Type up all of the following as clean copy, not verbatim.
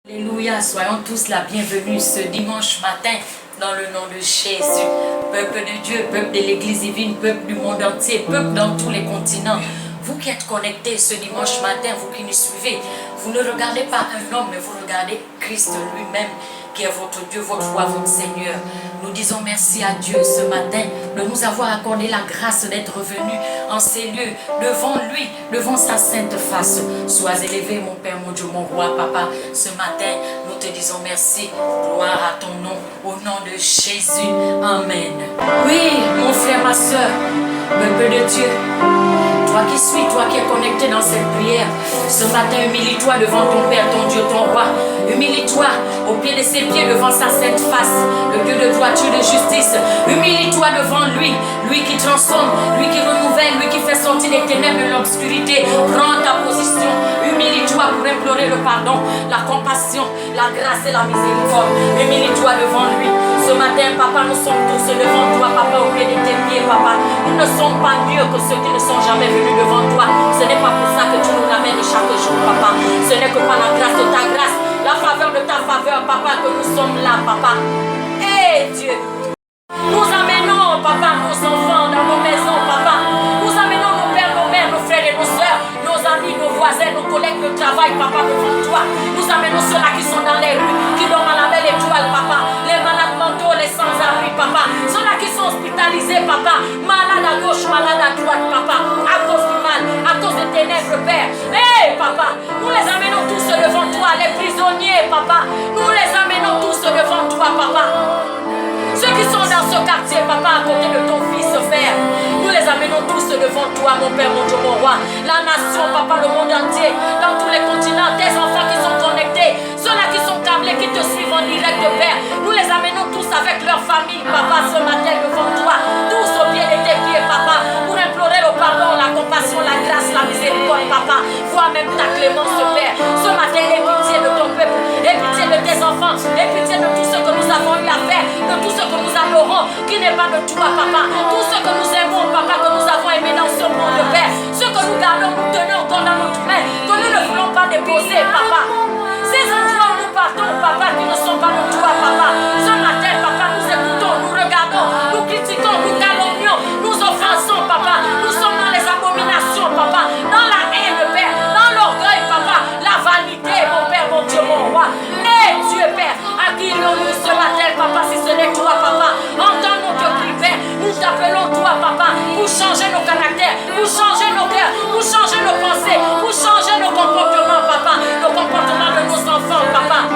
Alléluia, soyons tous la bienvenue ce dimanche matin dans le nom de Jésus. Peuple de Dieu, peuple de l'église divine, peuple du monde entier, peuple dans tous les continents. Vous qui êtes connectés ce dimanche matin, vous qui nous suivez, vous ne regardez pas un homme, mais vous regardez Christ lui-même, qui est votre Dieu, votre roi, votre Seigneur. Nous disons merci à Dieu ce matin de nous avoir accordé la grâce d'être venus en ces lieux, devant lui, devant sa sainte face. Sois élevé, mon Père, mon Dieu, mon roi, Papa. Ce matin, nous te disons merci. Gloire à ton nom, au nom de Jésus. Amen. Oui, mon frère, ma soeur, peuple de Dieu, toi qui suis, toi qui es connecté dans cette prière, ce matin, humilie-toi devant ton Père, ton Dieu, ton roi. Humilie-toi au pied de ses pieds, devant sa sainte face, le Dieu de droiture, de justice. Humilie-toi devant lui, lui qui transforme, lui qui renouvelle, lui qui fait sortir les ténèbres de l'obscurité. Prends ta position, humilie-toi pour implorer le pardon, la compassion, la grâce et la miséricorde. Humilie-toi devant lui. Ce matin, papa, nous sommes tous devant toi, papa, au pied de tes pieds, papa. Nous ne sommes pas mieux que ceux qui ne sont jamais venus devant toi. Ce n'est pas pour ça que tu nous ramènes chaque jour, papa. Ce n'est que par la grâce de ta grâce, la faveur de ta faveur, papa, que nous sommes là, papa. Eh Dieu, nous amenons, papa, nos enfants dans nos maisons, papa. Nous amenons nos pères, nos mères, nos frères et nos soeurs, nos amis, nos voisins, nos collègues de travail, papa, devant toi. Nous amenons ceux-là qui sont dans les rues, qui dorment à la belle étoile, papa. Les malades mentaux, les sans-abri, papa. Ceux-là qui sont hospitalisés, papa. Malades à gauche, malades à droite, papa. À cause du mal, à cause des ténèbres, Père. Hé, papa, nous les amenons tous devant toi, les prisonniers, papa. Nous les amenons tous devant toi, papa. Ceux qui sont dans ce quartier, papa, à côté de ton fils, Père, nous les amenons tous devant toi, mon Père, mon Dieu, mon roi. La nation, papa, le monde entier, dans tous les continents, tes enfants qui sont connectés, ceux-là qui sont câblés, qui te suivent en direct, Père. Nous les amenons tous avec leur famille, papa, ce matin devant toi, tous au pied de tes pieds, papa, pour implorer le pardon, la compassion, la grâce, la miséricorde, papa. Vois même ta clémence, Père. Ce matin, aie pitié de ton peuple, aie pitié de tes enfants, aie pitié de tout ce que nous avons eu à faire, de tout ce que nous adorons, qui n'est pas de toi, papa. Tout ce que nous aimons, papa, que nous avons aimé dans ce monde, Père. Ce que nous gardons, nous tenons encore dans notre main, que nous ne voulons pas déposer, papa. Ces endroits où nous partons, papa, qui ne sont pas de toi, papa. Ce matin, papa, nous écoutons, nous regardons, nous critiquons, nous calomnions, nous offensons, papa. Nous sommes dans les abominations, papa, dans la haine, Père, dans l'orgueil, papa, la vanité, mon Père, mon Dieu, mon roi. Et Dieu, Père, à qui nous ce matin, papa, si ce n'est toi, papa. Entends notre cri, Père. Nous t'appelons toi, papa, pour changer nos caractères, pour changer nos cœurs, pour changer nos pensées, pour changer nos comportements, papa, nos comportements de nos enfants, papa.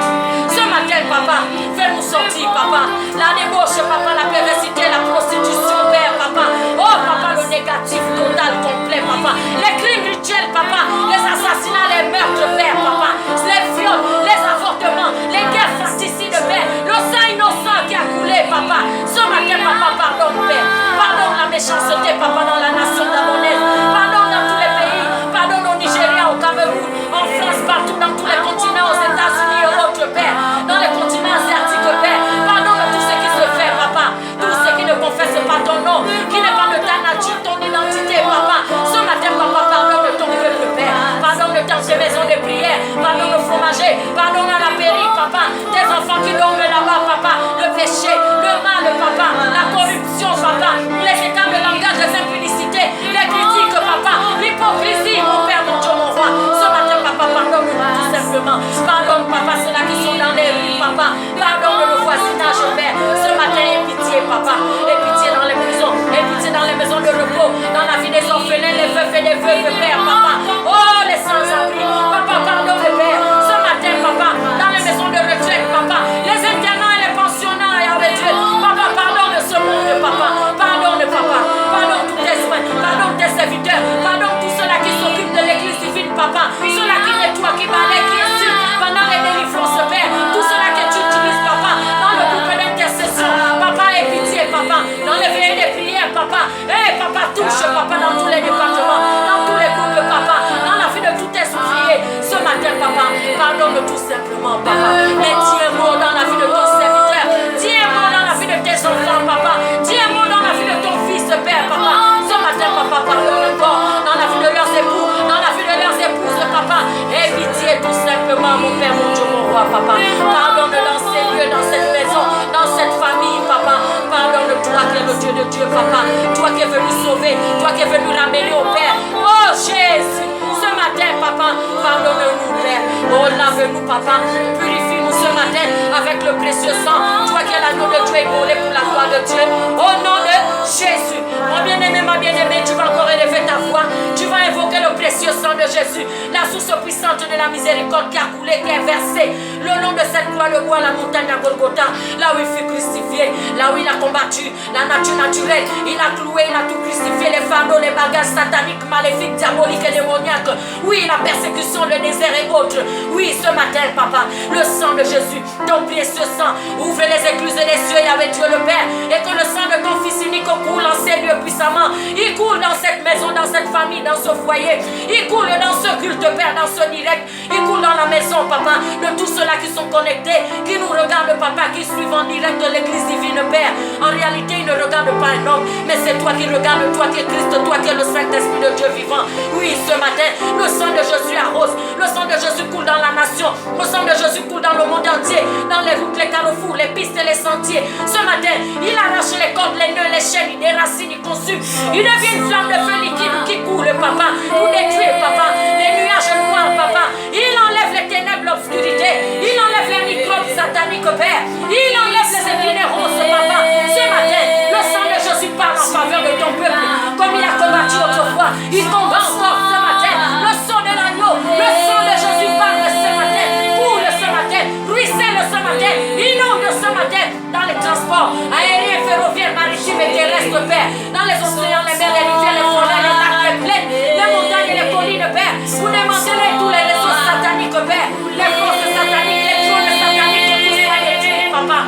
Ce matin, papa, fais-nous sortir, papa, la débauche, papa, la perversité, la prostitution, Père, papa. Oh, papa, le négatif total, complet, papa. Les crimes rituels, papa, les assassinats, les meurtres, Père, papa. Les viols, les avortements, les guerres fratricides, Père. Le sang innocent qui a coulé, papa. Ce matin, papa, pardonne, Père. Pardonne la méchanceté, papa, dans la nation gabonaise. Pardonne dans tous les pays. Pardonne au Nigeria, au Cameroun, en France, partout, dans tous les continents, aux États-Unis et autres, Père. Dans les continents asiatiques, Père. Pardonne tout ce qui se fait, papa. Tout ce qui ne confesse pas ton nom, qui n'est pas de ta nature, ton identité, papa. Ce matin, papa, pardonne de ton peuple, Père. Pardonne de tes maisons de prière. Pardonne le fromager. Pardonne à la pairie, papa. Tes enfants qui dorment là-bas, papa. Le péché, le mal, papa. La corruption, papa. Les états de langage, les impudicités, les critiques, papa. L'hypocrisie, mon Père, mon Dieu, mon roi. Ce matin, papa, pardonne-nous tout simplement. Pardonne, papa, ceux-là qui sont dans les rues, papa. Pardonne le voisinage, Père. Ce matin, aie pitié, papa. Aie pitié dans les prisons. Aie pitié dans les maisons de repos. Dans la vie des orphelins, les veufs et les veuves, Père, papa. Oh, les sans-abri. Papa, pardonne, Père. Ce matin, papa, dans les maisons de retraite, papa. Les internats et les pensionnats, avec Dieu. Papa, pardonne ce monde, papa. Pardonne, papa. Pardonne tous tes soins. Pardonne tes serviteurs. Pardonne tous ceux-là qui s'occupent de l'église divine, papa. Ceux-là qui nettoient, qui balayent, qui insultent pendant les délivrances, Père. Tous ceux-là que tu utilises, papa, dans le groupe d'intercession. Papa, aie pitié, papa. Dans les veillées des prières, papa. Eh, papa, touche, papa, dans tous les départements, dans tous les groupes, papa. Dans la vie de tous tes ouvriers. Ce matin, papa, pardonne tout simplement, papa. Mais dis un mot dans la vie de ton serviteur. Dis un mot dans la vie de tes enfants, papa. Dis un mot dans la vie de ton fils, Père, papa. Ce matin, papa, pardonne encore dans la vie de leurs époux, dans la vie de leurs épouses, papa. Et pitié tout simplement, mon Père, mon Dieu, mon roi. toi, papa. Pardonne dans ces lieux, dans cette maison, dans cette famille, papa. Pardonne-toi qui es le Dieu de Dieu, papa. Toi qui es venu sauver, toi qui es venu ramener au Père. Oh Jésus, ce matin, papa, pardonne-nous, Père. Oh, lave-nous, papa. Purifie-nous ce matin avec le précieux sang. Toi qui es l'agneau de Dieu épaulé pour la gloire de Dieu. Au nom de Jésus. Mon bien-aimé, ma bien-aimée, tu vas encore élever ta voix. Tu vas invoquer le précieux sang de Jésus. La source puissante de la miséricorde qui a coulé, qui est versée le long de cette croix de bois, la montagne à Golgotha, là où il fut crucifié, là où il a combattu la nature naturelle. Il a cloué, il a tout crucifié, les fardeaux, les bagages sataniques, maléfiques, diaboliques et démoniaques. Oui, la persécution, le désert et autres. Oui, ce matin, papa, le sang de Jésus, ton précieux sang, ouvre les écluses des cieux avec Dieu le Père, et que le sang de ton Fils unique coule en ces lieux puissamment. Il coule dans cette maison, dans cette famille, dans ce foyer. Il coule dans ce culte, Père, dans ce direct. Il coule dans la maison, papa, de tous ceux-là qui sont connectés, qui nous regardent, papa, qui suivent en direct de l'église divine, Père. En réalité, ils ne regardent pas un homme, mais c'est toi qui regardes, toi qui es Christ, toi qui es le Saint-Esprit de Dieu vivant. Oui, ce matin, le sang de Jésus arrose, le sang de Jésus coule dans la nation, le sang de Jésus coule dans le monde entier, dans les routes, les carrefours, les pistes et les sentiers. Ce matin, il arrache les cordes, les nœuds, les chaînes, il déracine, il consume. Il devient une flamme de feu liquide qui coule, papa, pour détruire, papa, les nuages noirs, papa. Il enlève les ténèbres, l'obscurité. Il enlève les microbes sataniques, Père. Il enlève les épines roses, papa. Ce matin, le sang de Jésus parle en faveur de ton peuple, comme il a combattu autrefois. Il combat encore ce matin. Le sang de l'agneau, le sang de Jésus parle ce matin, coule ce matin, ruisselle ce matin, inonde ce matin dans les transports aériens, ferroviaires, maritimes et terrestres, Père. Dans les océans, les mers, les rivières, les forêts, les lacs, les plaines, les montagnes et les collines, Père. Vous démantelez tous les réseaux sataniques, Père. Les forces sataniques, les trônes sataniques, que tout soit détruit, papa.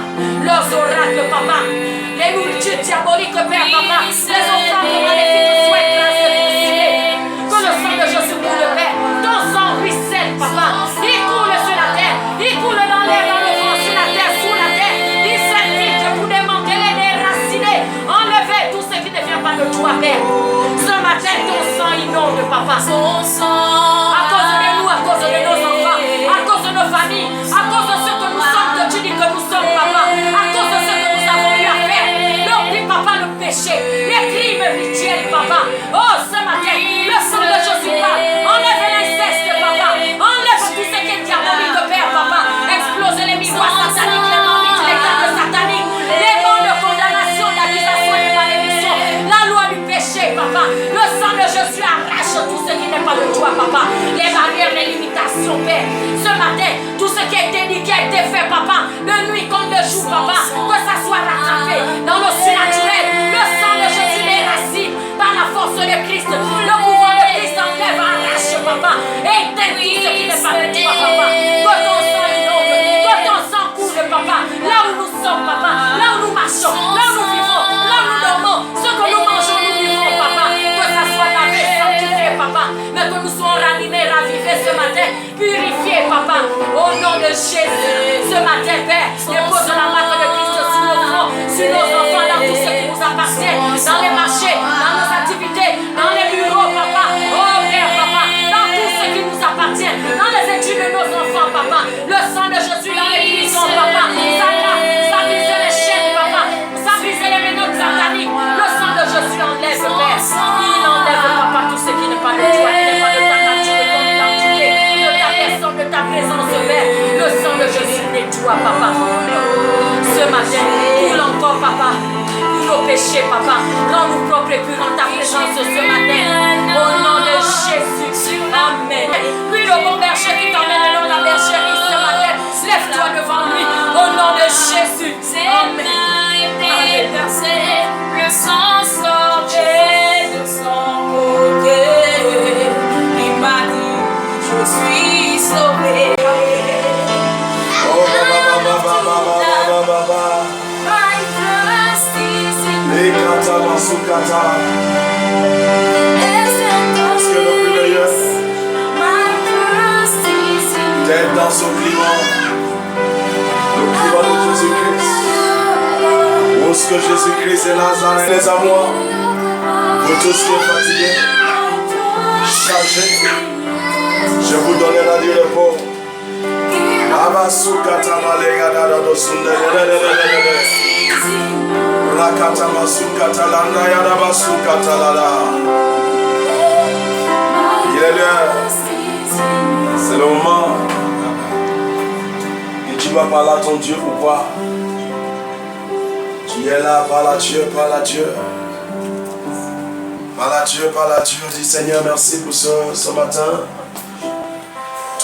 Leurs oracles, papa. Les multitudes diaboliques, Père, papa. Les offrandes maléfiques soient écrasées, consumées. Que le sang de Jésus coule, Père. Ton sang ruisselle, papa. Il coule sur la terre. Il coule dans l'air, dans le vent, sur la terre, sous la terre. Il s'infiltre pour démanteler, déraciner, enlever tout ce qui ne vient pas de toi, Père. Ce matin, ton sang inonde, papa. À cause de nous, à cause de nos enfants, à cause de nos familles, à cause de ce que nous sommes, que tu dis que nous sommes, papa, à cause de ce que nous avons eu à faire. N'oublie, papa, le péché, les crimes rituels, papa. Oh, ce matin, le sang de Jésus parle. Enlève l'inceste, papa. Enlève tout ce qui est diabolique, Père, papa. Explose les miroirs sataniques, les marmites, les cartes sataniques, les mots de condamnation, d'accusation et de malédiction. La loi du péché, papa. Le sang de Jésus arrache tout ce qui n'est pas de toi, papa. Les barrières, les limitations, Père. Ce matin, tout ce qui a été dit, qui a été fait, papa, de nuit comme de jour, papa, que ça soit rattrapé dans le surnaturel. Le sang de Jésus les racine par la force de Christ. Le pouvoir de Christ enlève, arrache, papa. Éteins tout ce qui n'est pas de toi, papa. Que ton sang inonde, que ton sang coule, papa. Là où nous sommes, papa, là où nous marchons, là où nous vivons, là où nous dormons, ce que nous mangeons, nous vivons, papa. Que ça soit lavé, sanctifié, papa. Mais que nous soyons ranimés, ravivés ce matin, purifiés, papa. Au nom de Jésus, ce matin, Père, dépose la marque de Christ sur nos fronts, sur nos enfants, dans tout ce qui nous appartient, dans les marchés, dans nos activités, dans les bureaux, papa. Oh Père, papa, dans tout ce qui nous appartient, dans les études de nos enfants, papa. Le sang de Jésus dans les prisons, papa. Ça brise les chaînes, papa. Ça brise les menottes sataniques. Le sang de Jésus enlève, Père. Il enlève, papa, tout ce qui n'est pas de toi, qui n'est pas de ta nature, de ton identité, de ta personne, de ta présence, Père. Le sang de Jésus nettoie, papa. Ce matin, coule encore, papa. Pour nos péchés, papa. Rends-nous propres et purs en ta présence ce matin. Au nom de Jésus. Amen. Lui, le bon berger qui t'emmène dans la bergerie ce matin. Lève-toi devant lui. Au nom de Jésus. Amen. Le sang sortait de son côté. Il m'a dit, je suis sauvé. Parce que le plus meilleur d'être dans son climat, le climat de Jésus-Christ. Où est-ce que Jésus-Christ est Nazareth, les amours, vous tous qui êtes fatigués, chargés, je vous donnerai du repos. Abasukata malega da dosunde. Rakata masukata landa ya da basukata lada. Il est l'heure. C'est le moment. Et tu vas parler à ton Dieu. Pourquoi? Tu es là, parle à Dieu, parle à Dieu. Parle à Dieu, parle à Dieu. Dis Seigneur, merci pour ce matin.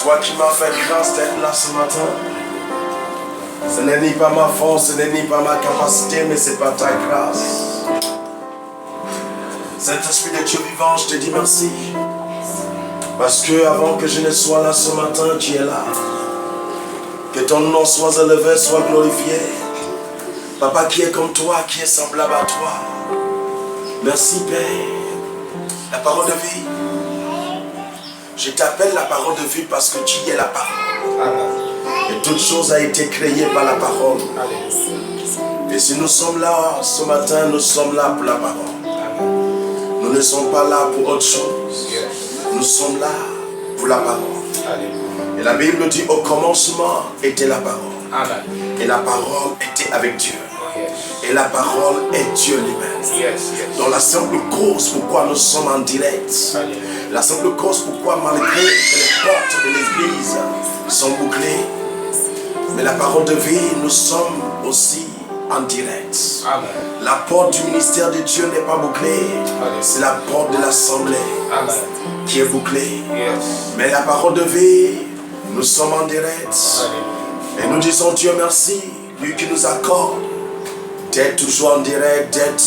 Toi qui m'as fait grâce d'être là ce matin. Ce n'est ni pas ma force, ce n'est ni pas ma capacité, mais c'est pas ta grâce. Saint-Esprit de Dieu vivant, je te dis merci. Parce que avant que je ne sois là ce matin, tu es là. Que ton nom soit élevé, soit glorifié. Papa qui est comme toi, qui est semblable à toi. Merci Père. La parole de vie. Je t'appelle la parole de vie parce que tu es la parole. Amen. Et toute chose a été créée par la parole. Amen. Et si nous sommes là ce matin, nous sommes là pour la parole. Amen. Nous ne sommes pas là pour autre chose. Yes. Nous sommes là pour la parole. Amen. Et la Bible dit au commencement était la parole. Amen. Et la parole était avec Dieu. Et la parole est Dieu lui-même. Yes, yes. Donc la simple cause pourquoi nous sommes en direct, la simple cause pourquoi malgré que les portes de l'église sont bouclées, mais la parole de vie, nous sommes aussi en direct. Amen. La porte du ministère de Dieu n'est pas bouclée, c'est la porte de l'assemblée qui est bouclée. Yes. Mais la parole de vie, nous sommes en direct. Amen. Et nous disons Dieu merci, lui qui nous accorde d'être toujours en direct, d'être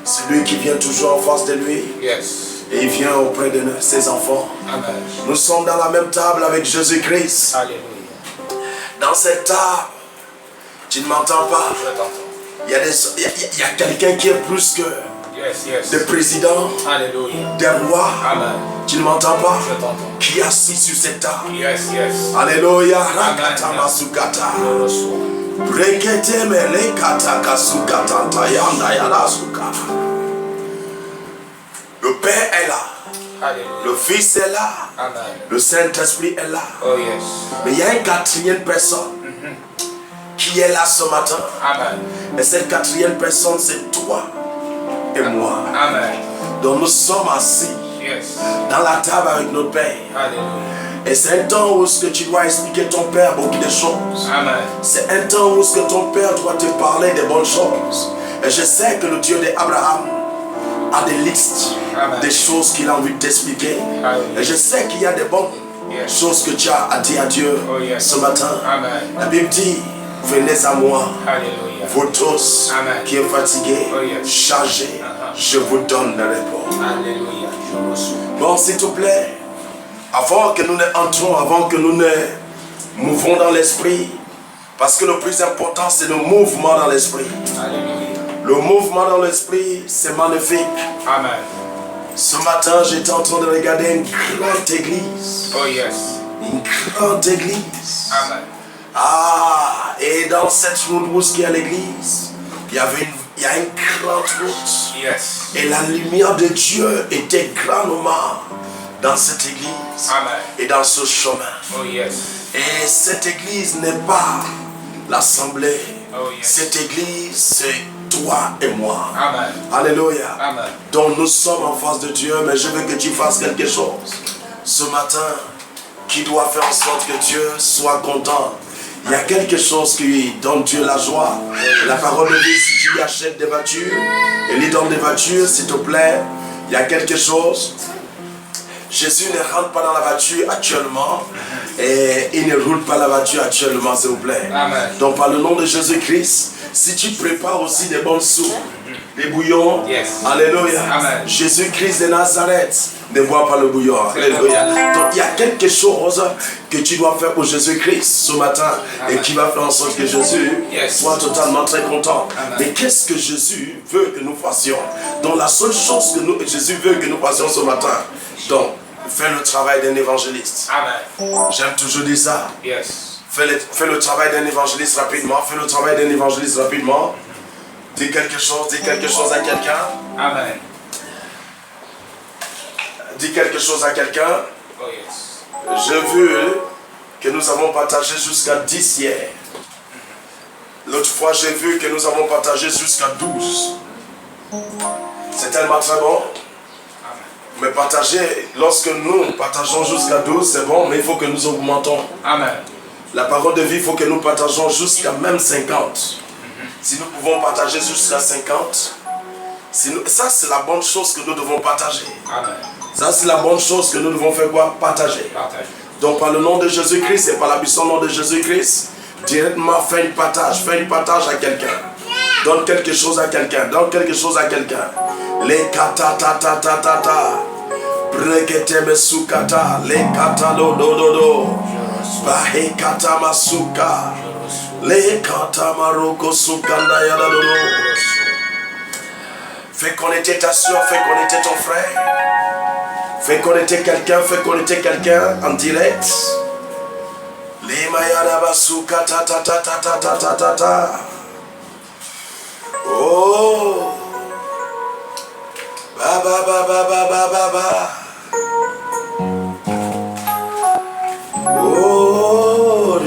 celui qui vient toujours en face de lui. Yes. Et il vient auprès de ses enfants. Amen. Nous sommes dans la même table avec Jésus-Christ. Alléluia. Dans cette table, tu ne m'entends pas. Il y a quelqu'un qui est plus que des présidents, des rois. Amen. Tu ne m'entends pas. Qui est assis sur cette table. Yes, yes. Alléluia. Rakata masukata. Brekete mele kataka sukata tayanda yala suka. Le Père est là. Alléluia. Le Fils est là. Amen. Le Saint-Esprit est là. Oh, yes. Mais il y a une quatrième personne qui est là ce matin. Amen. Et cette quatrième personne, c'est toi et moi. Amen. Donc nous sommes assis dans la table avec notre Père. Alléluia. Et c'est un temps où tu dois expliquer ton Père beaucoup de choses. Amen. C'est un temps où ton Père doit te parler des bonnes choses. Et je sais que le Dieu d'Abraham a des listes, Amen, des choses qu'il a envie de t'expliquer. Et je sais qu'il y a des bonnes choses que tu as à dire à Dieu ce matin. Amen. La Bible dit, venez à moi, Alléluia, vous tous qui êtes fatigués, chargés, je vous donne le repos. Alléluia. Bon, s'il te plaît, avant que nous n'entrons, avant que nous ne mouvons dans l'esprit, parce que le plus important c'est le mouvement dans l'esprit. Le mouvement dans l'esprit, c'est magnifique. Amen. Ce matin, j'étais en train de regarder une grande église. Oh yes. Une grande église. Amen. Ah, et dans cette route qui est à l'église, il y a une grande route. Yes. Et la lumière de Dieu était grandement dans cette église. Amen. Et dans ce chemin. Oh yes. Et cette église n'est pas l'assemblée. Oh yes. Cette église, c'est toi et moi. Amen. Alléluia. Amen. Donc nous sommes en face de Dieu, mais je veux que tu fasses quelque chose ce matin qui doit faire en sorte que Dieu soit content. Il y a quelque chose qui donne Dieu la joie. La parole de vie, si tu lui achètes des voitures et lui donnes des voitures, s'il te plaît, il y a quelque chose. Jésus ne rentre pas dans la voiture actuellement et il ne roule pas la voiture actuellement, s'il vous plaît. Amen. Donc par le nom de Jésus-Christ, si tu prépares aussi des bonnes soupes, des bouillons, Alléluia. Amen. Jésus-Christ de Nazareth ne boit pas le bouillon. Alléluia. Donc il y a quelque chose que tu dois faire pour Jésus-Christ ce matin. Amen. Et qui va faire en sorte que Jésus soit totalement très content. Amen. Mais qu'est-ce que Jésus veut que nous fassions? Donc la seule chose que Jésus veut que nous fassions ce matin, donc fais le travail d'un évangéliste. Amen. J'aime toujours dire ça. Yes. Fais le travail d'un évangéliste rapidement. Fais le travail d'un évangéliste rapidement. Dis quelque chose à quelqu'un. Amen. Dis quelque chose à quelqu'un. Oh yes. Je veux que nous avons partagé jusqu'à 10 hier. L'autre fois, j'ai vu que nous avons partagé jusqu'à 12. C'est tellement très bon. Mais partager, lorsque nous partageons jusqu'à 12, c'est bon, mais il faut que nous augmentons. Amen. La parole de vie, il faut que nous partageons jusqu'à même 50. Si nous pouvons partager jusqu'à 50, ça c'est la bonne chose que nous devons partager. Amen. Ça c'est la bonne chose que nous devons faire quoi? Partager. Donc par le nom de Jésus-Christ et par la puissance nom de Jésus-Christ, directement fais un partage à quelqu'un. Donne quelque chose à quelqu'un. Donne quelque chose à quelqu'un. Les kata ta ta ta ta ta. Brekete mesukata. Les kata do do do do. Bahe kata masuka. Les kata maroko sukanda yada do do. Fais connaître ta soeur, fais connaître ton frère. Fais connaître quelqu'un en direct. Les mayada basuka ta ta ta ta ta ta ta ta ta. Oh, ba ba ba ba ba ba ba ba. Oh,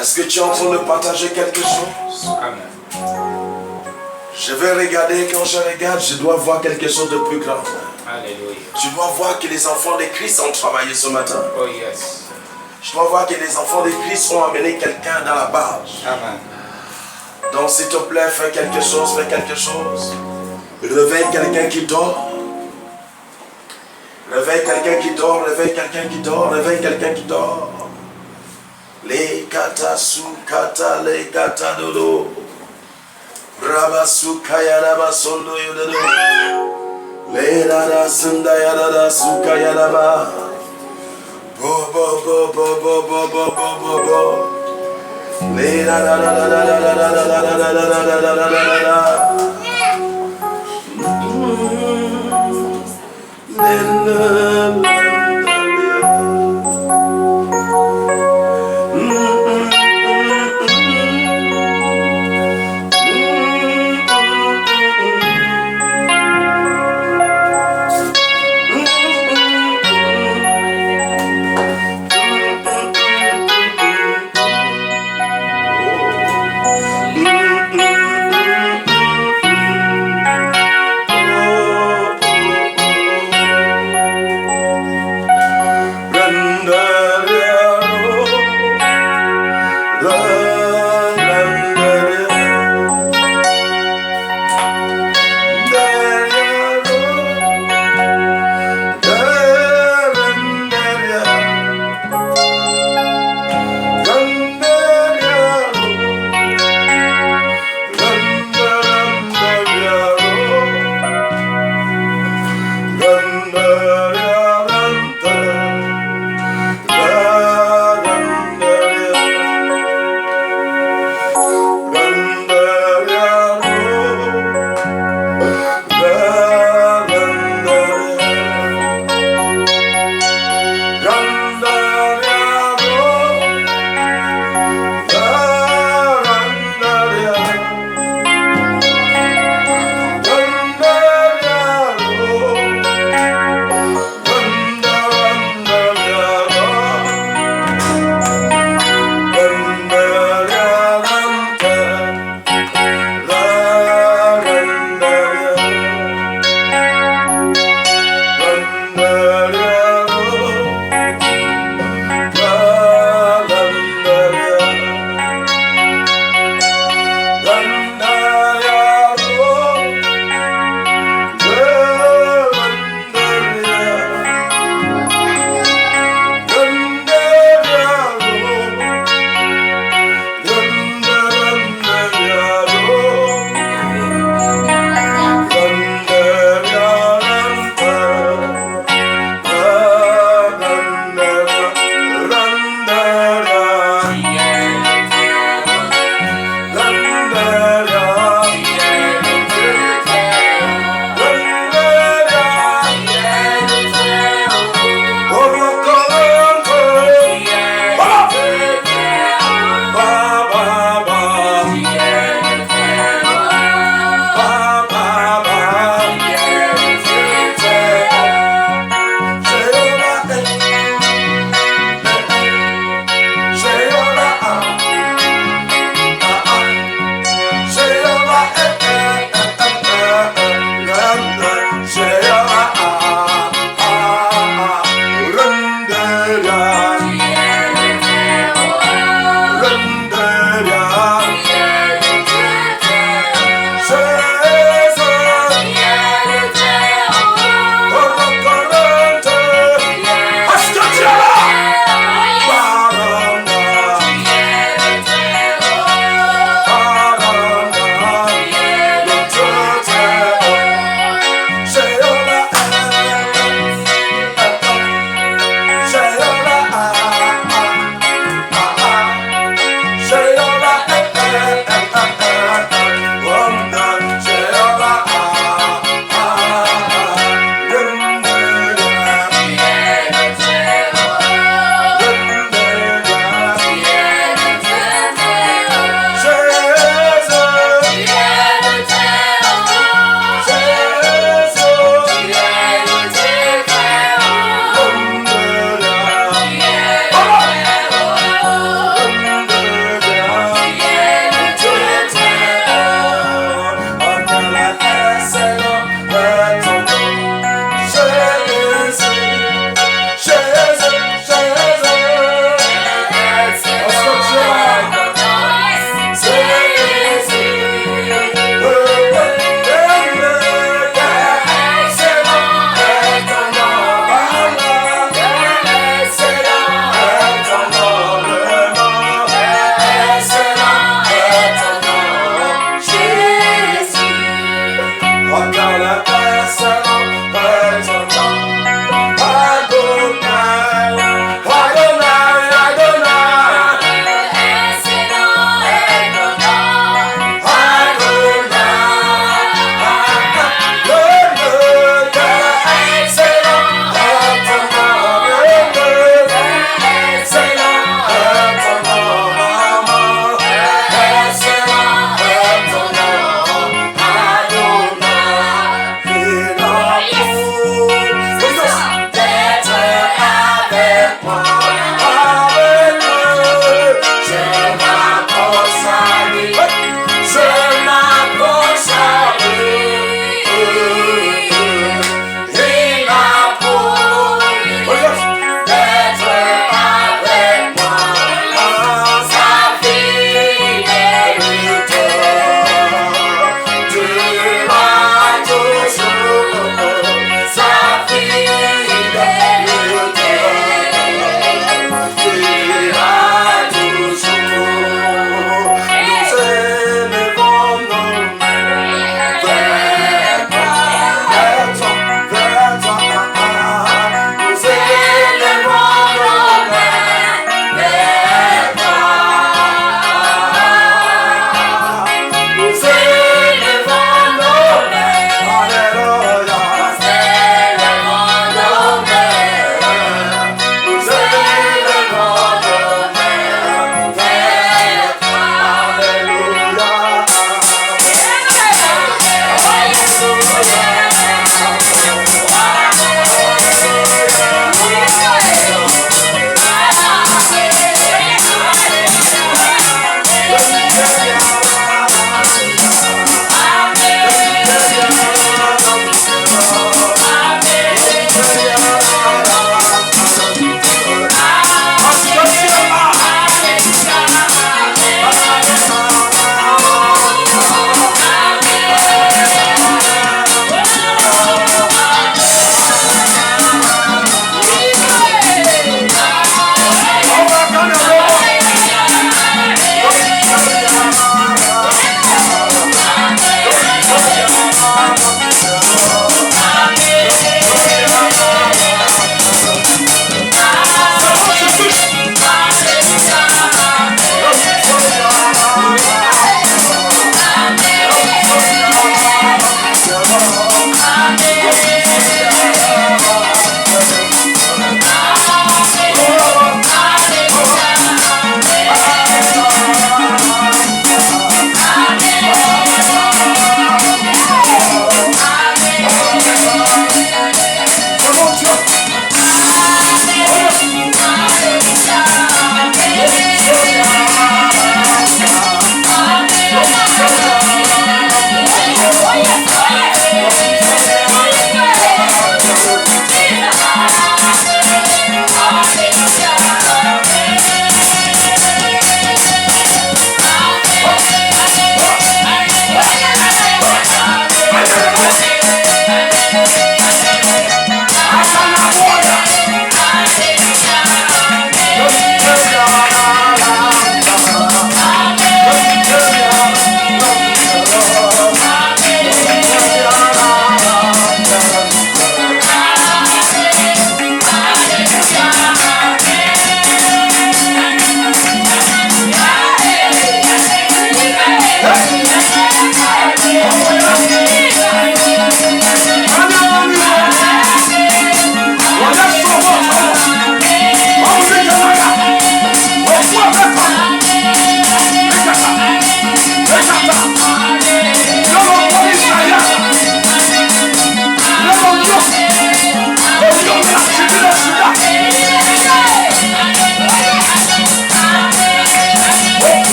est-ce que tu es en train de partager quelque chose? Amen. Je vais regarder, quand je regarde, je dois voir quelque chose de plus grand. Alléluia. Je dois voir que les enfants de Christ ont travaillé ce matin. Oh yes. Je dois voir que les enfants de Christ ont amené quelqu'un dans la barge. Amen. Donc s'il te plaît, fais quelque chose, fais quelque chose. Réveille quelqu'un qui dort. Réveille quelqu'un qui dort, réveille quelqu'un qui dort, réveille quelqu'un qui dort. Les kata su kata, les kata dodo. Rabasu kaya rabasondo yododo. Les rada sunda yada suka yadaba. Bo bo bo bo bo bo bo bo bo bo. Les rada da da da da da da da da da da da da da da.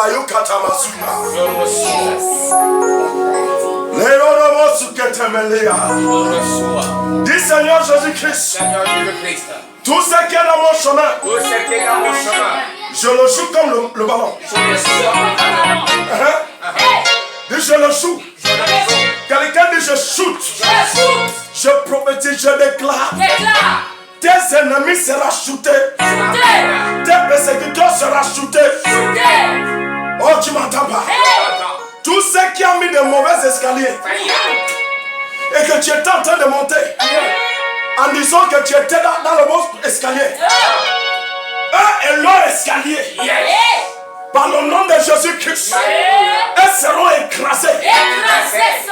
Bayo Katamasuka. Je reçois. Léonomo Suketemelia. Je reçois. Dis Seigneur Jésus-Christ. Seigneur Jésus-Christ. Tout ce qui est dans mon chemin, Tout ce qui est dans mon chemin, je le joue comme le ballon. je le joue comme le ballon. Dis je le joue. Je le joue. Quelqu'un dit je shoot. Je prophétise, je déclare. Tes ennemis seront shootés. Tes persécuteurs seront shootés. Oh, tu m'entends pas? Tout ce qui a mis de mauvais escaliers et que tu étais en train de monter en disant que tu étais dans le bon escalier. Eux et leur escalier, par le nom de Jésus-Christ, elles seront écrasées.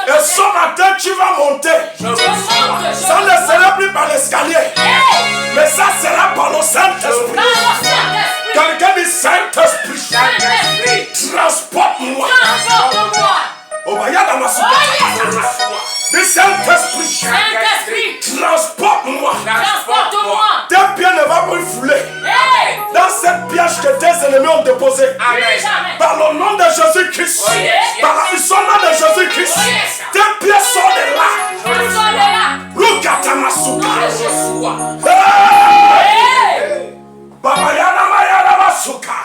Et ce matin, tu vas monter. Ça ne sera plus par l'escalier, mais ça sera par le Saint-Esprit. Quelqu'un dit Saint-Esprit, transporte-moi. Oh, bah, y a dans ma soupe. Dis Saint-Esprit, transporte-moi. Tes pieds ne vont plus fouler dans cette piège que tes ennemis ont déposée. Par le nom de Jésus-Christ, par la puissance de Jésus-Christ, tes pieds sortent de là. Rukatamasuka. Baba yana mayana masuka.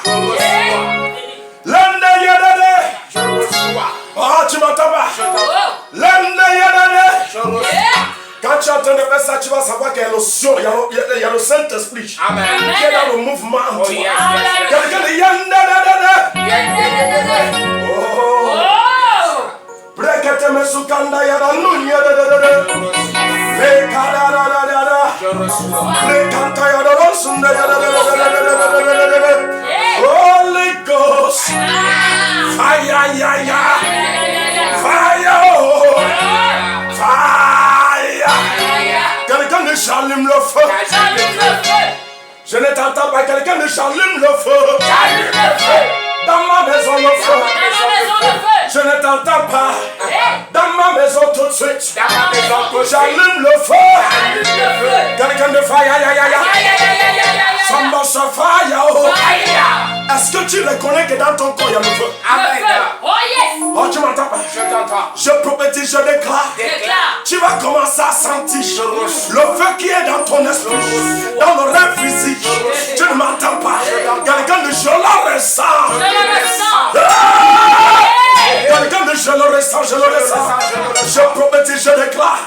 Lende yedede. Oh, tu m'entends pas? Lende yedede. Quand tu es en train de faire ça, tu vas savoir qu'il y a l'onction, il y a le Saint-Esprit qui est dans le mouvement en toi. Quelqu'un dit yedede. Oh. Brekete mesukanda yada nunya yedede. Lekada da da da da. Lekanta yada rosunda yada. Holy Ghost, fire, fire, fire. Quelqu'un de j'allume le feu. Je ne t'entends pas. Quelqu'un de j'allume le feu. Dans ma maison le feu. Je ne t'entends pas. Dans ma maison tout de suite. J'allume le feu. Quelqu'un de fire. Somebody say fire. Est-ce que tu reconnais que dans ton corps il y a le feu? Oh, tu m'entends pas? Je t'entends. Je prophétise, je déclare. Tu vas commencer à sentir le feu qui est dans ton esprit, dans le rêve physique. Tu ne m'entends pas? Quelqu'un de je le ressens. Quelqu'un de je le ressens, je le ressens. Je prophétise, je déclare.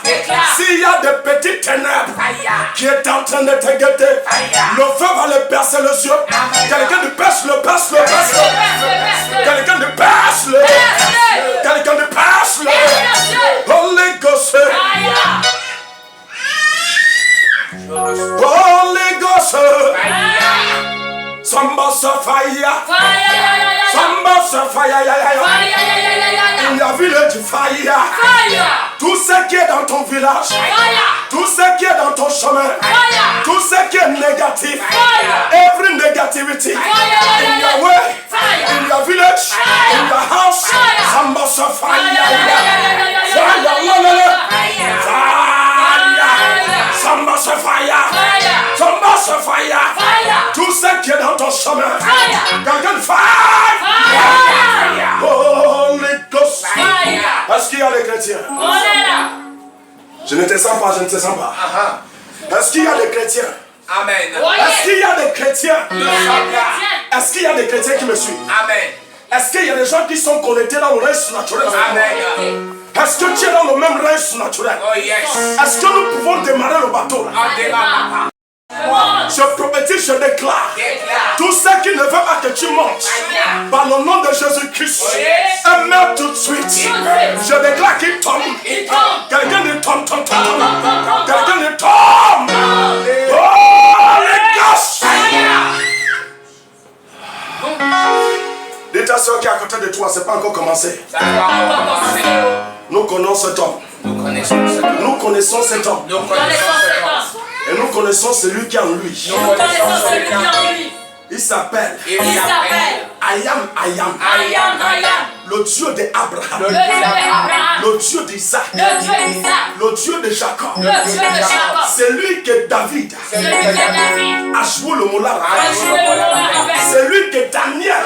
S'il y a des petites ténèbres qui est en train de te guetter, le feu va le percer les yeux. Quelqu'un de perce-le. Quelqu'un de perce-le. Quelqu'un de perce-le. Holy Ghost. Holy Ghost. Somebody say fire. Somebody say fire. In your village, fire. Tout ce qui est dans ton village, tout ce qui est dans ton chemin, tout ce qui est négatif, every negativity in your way, in your village, in your house, somebody say fire. Somebody say fire. Somebody say fire. Tout ce qui est dans ton chemin, quelqu'un de fire. Holy Ghost. Est-ce qu'il y a des chrétiens? Je ne te sens pas, je ne te sens pas. Est-ce qu'il y a des chrétiens? Amen. Est-ce qu'il y a des chrétiens? Est-ce qu'il y a des chrétiens qui me suivent? Amen. Est-ce qu'il y a des gens qui sont connectés dans le règne naturel? Amen. Est-ce que tu es dans le même règne naturel? Oh yes. Est-ce que nous pouvons démarrer le bateau là? Je prophétise, je déclare. Tout ce qui ne veut pas que tu montes, par le nom de Jésus-Christ, et meurt tout de suite. Je déclare qu'il tombe. Quelqu'un de tombe. Quelqu'un de tombe. Oh les gars. Dis ta soeur qui est à côté de toi, c'est pas encore commencé. Nous connaissons cet homme. Nous connaissons cet homme. Et nous connaissons celui qui est en lui. Il s'appelle I am. Le Dieu d'Abraham. Le Dieu d'Isaac. Le Dieu de Jacob. C'est lui que David a joué le moulin. C'est lui que Daniel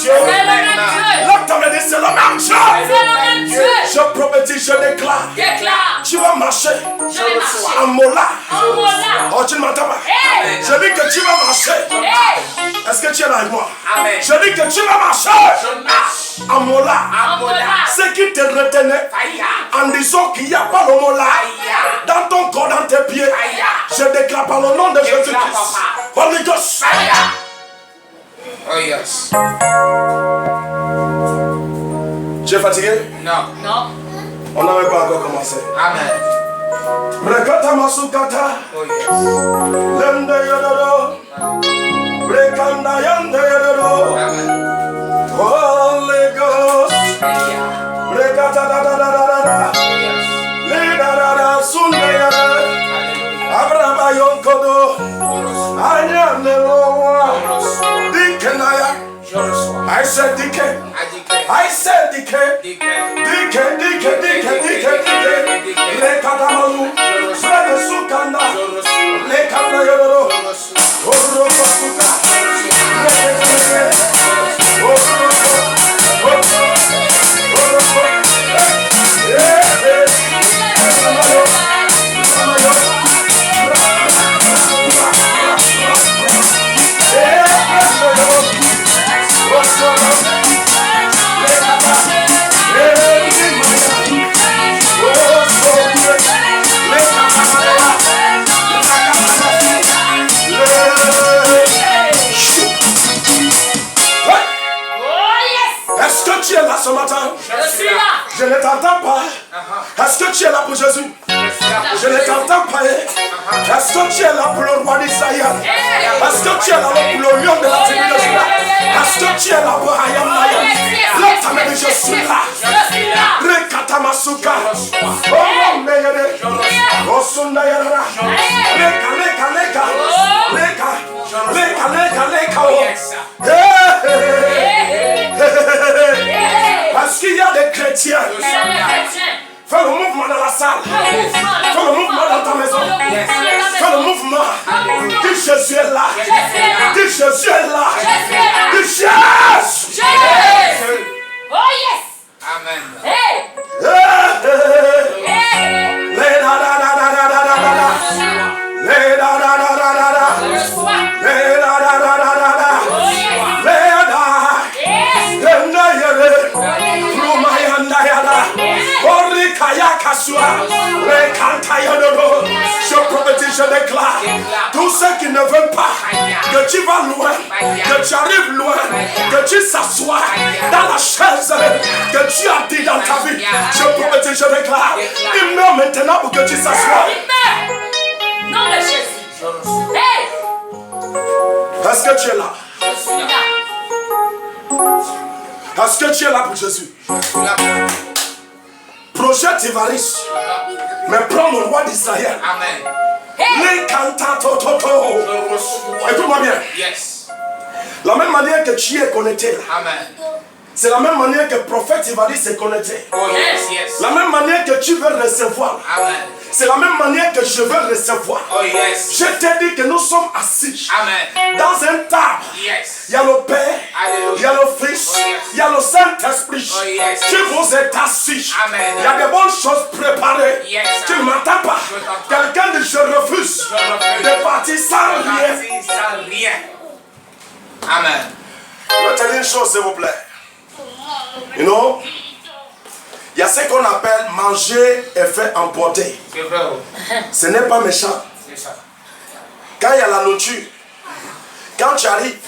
Dieu. C'est le même Dieu. L'autre me dit, c'est le même Dieu. C'est le même Dieu. Je prophétise, je déclare. Déclare. Tu vas marcher Je vais marcher. en mola. En mola. Oh, tu ne m'entends pas? Hey. Je dis que tu vas marcher. Hey. Est-ce que tu es là avec moi? Amen. Je dis que tu vas marcher Je marche. en mola. En mola. Ce qui te retenait Aïe. en disant qu'il n'y a pas le mola dans ton corps, dans tes pieds, je déclare par le nom de Jésus-Christ. Holy Ghost. Oh yes. Tu es fatigué? Non. Non. On n'avait pas encore commencé. Amen. Brekata masukata. Oh yes. Lende yododo. Brekanda yande yododo. Amen. Holy Ghost. Amen. Brekata da da da da da. Oh yes. Le da da da sunde yada. Hallelujah. Abraham yonkodo. Je reçois. Anyane lowa. Je reçois. Dikenaya. Je reçois. I said dike. I declare. I said dike. Declare. Dike. Brekata malu. Breke sukanda. Je reçois. Lekanda yododo. Je reçois. Oropa suka. Breke. Est-ce que tu es là ce matin? Je suis là. Je ne t'entends pas. Est-ce que tu es là pour Jésus? Je ne t'entends pas. Est-ce que tu es là pour le roi d'Israël? Est-ce que tu es là pour le lion de la tribu de Juda? Est-ce que tu es là pour Hayam Nayam? Là, ta main, je suis là. Je suis là. Rekatamasuka. Oh, Meyede. Oh, Sundayara. Leka. Parce qu'il y a des chrétiens. Fais le mouvement dans la salle. Fais le mouvement dans ta maison. Fais le mouvement. Dis Jésus est là. Dis Jésus est là. Dis Jésus. Oh yes. Amen. Hey. Je reçois. Je prophétise, je déclare, tous ceux qui ne veulent pas que tu vas loin, que tu arrives loin, que tu s'assoies dans la chaise que tu as dit dans ta vie, je prophétise, je déclare, il meurt maintenant pour que tu s'assoies. Il meurt. Nom de Jésus. Je reçois. Hey. Est-ce que tu es là? Je suis là. Est-ce que tu es là pour Jésus? Projette Évariste, mais prends le roi d'Israël. Amen. Les cantato. Je reçois. Écoute-moi bien. Yes. La même manière que tu es connecté là, Amen. c'est la même manière que le prophète Évariste est connecté. Oh yes, yes. La même manière que tu veux recevoir, Amen. c'est la même manière que je veux recevoir. Oh yes. Je t'ai dit que nous sommes assis Amen. dans un table. Yes. Il y a le Père, Alléluia. il y a le Fils, Oh, yes. il y a le Saint-Esprit. Oh, yes. Tu vous êtes assis. Amen. Il y a des bonnes choses préparées. Yes. Tu ne m'entends pas. Je t'entends. Quelqu'un dit je refuse refuse. de partir sans rien. Parti sans rien. Amen. Je vais te dire une chose s'il vous plaît. You know, il y a ce qu'on appelle manger et faire emporter. C'est vrai. Ce n'est pas méchant. C'est ça. Quand il y a la nourriture, quand tu arrives,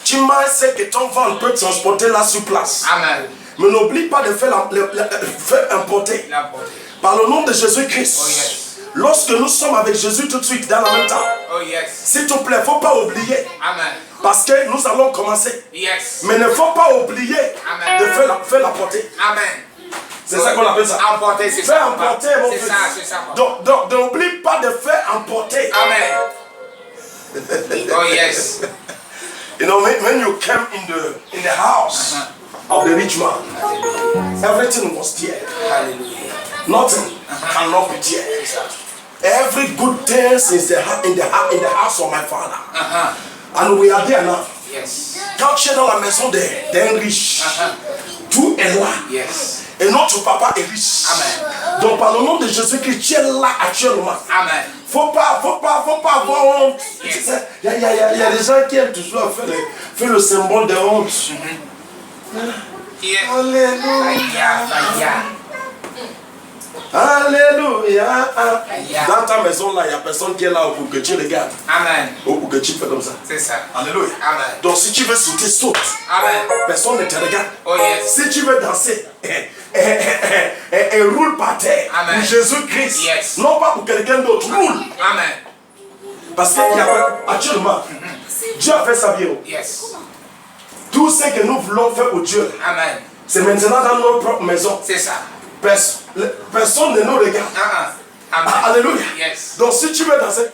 tu manges ce que ton ventre peut transporter là sur place. Amen. Mais n'oublie pas de faire, faire importer. La portée. Par le nom de Jésus-Christ. Oh, yes. Lorsque nous sommes avec Jésus tout de suite dans la même temps, Oh yes. s'il te plaît, il ne faut pas oublier. Amen. Parce que nous allons commencer. Yes. Mais il ne faut pas oublier Amen. de faire la portée. Amen. C'est ça qu'on appelle ça. Emporter, c'est Faire ça. emporter, mon C'est fils. ça, c'est ça. Donc, n'oublie pas de faire emporter. Amen. Oh yes. You know, when you came in the house of the rich man, everything was there. Hallelujah. Nothing cannot be there. Every good thing is in the house of my father. And we are there now. Yes. Quand tu es dans la maison d'un riche, tout est là. Yes. Et notre papa est riche. Amen. Donc par le nom de Jésus-Christ, tu es là actuellement. Amen. Faut pas avoir honte. Yes. Tu sais, il y a des gens qui aiment toujours faire le symbole de honte. Yes. Alléluia. Fire. Alléluia. Alléluia. Dans ta maison là, il n'y a personne qui est là pour que tu regardes. Amen. Ou pour que tu fais comme ça. C'est ça. Alléluia. Amen. Donc si tu veux sauter, saute. Amen. Personne ne te regarde. Oh yes. Si tu veux danser, roule par terre. Amen. Pour Jésus-Christ. Yes. Non pas pour quelqu'un d'autre. Roule. Amen. Parce qu'il y a actuellement, Dieu a fait sa vie. Yes. Tout ce que nous voulons faire pour Dieu, Amen. c'est maintenant dans notre propre maison. C'est ça. Personne ne nous regarde. Amen. Alléluia. Yes. Donc si tu veux danser,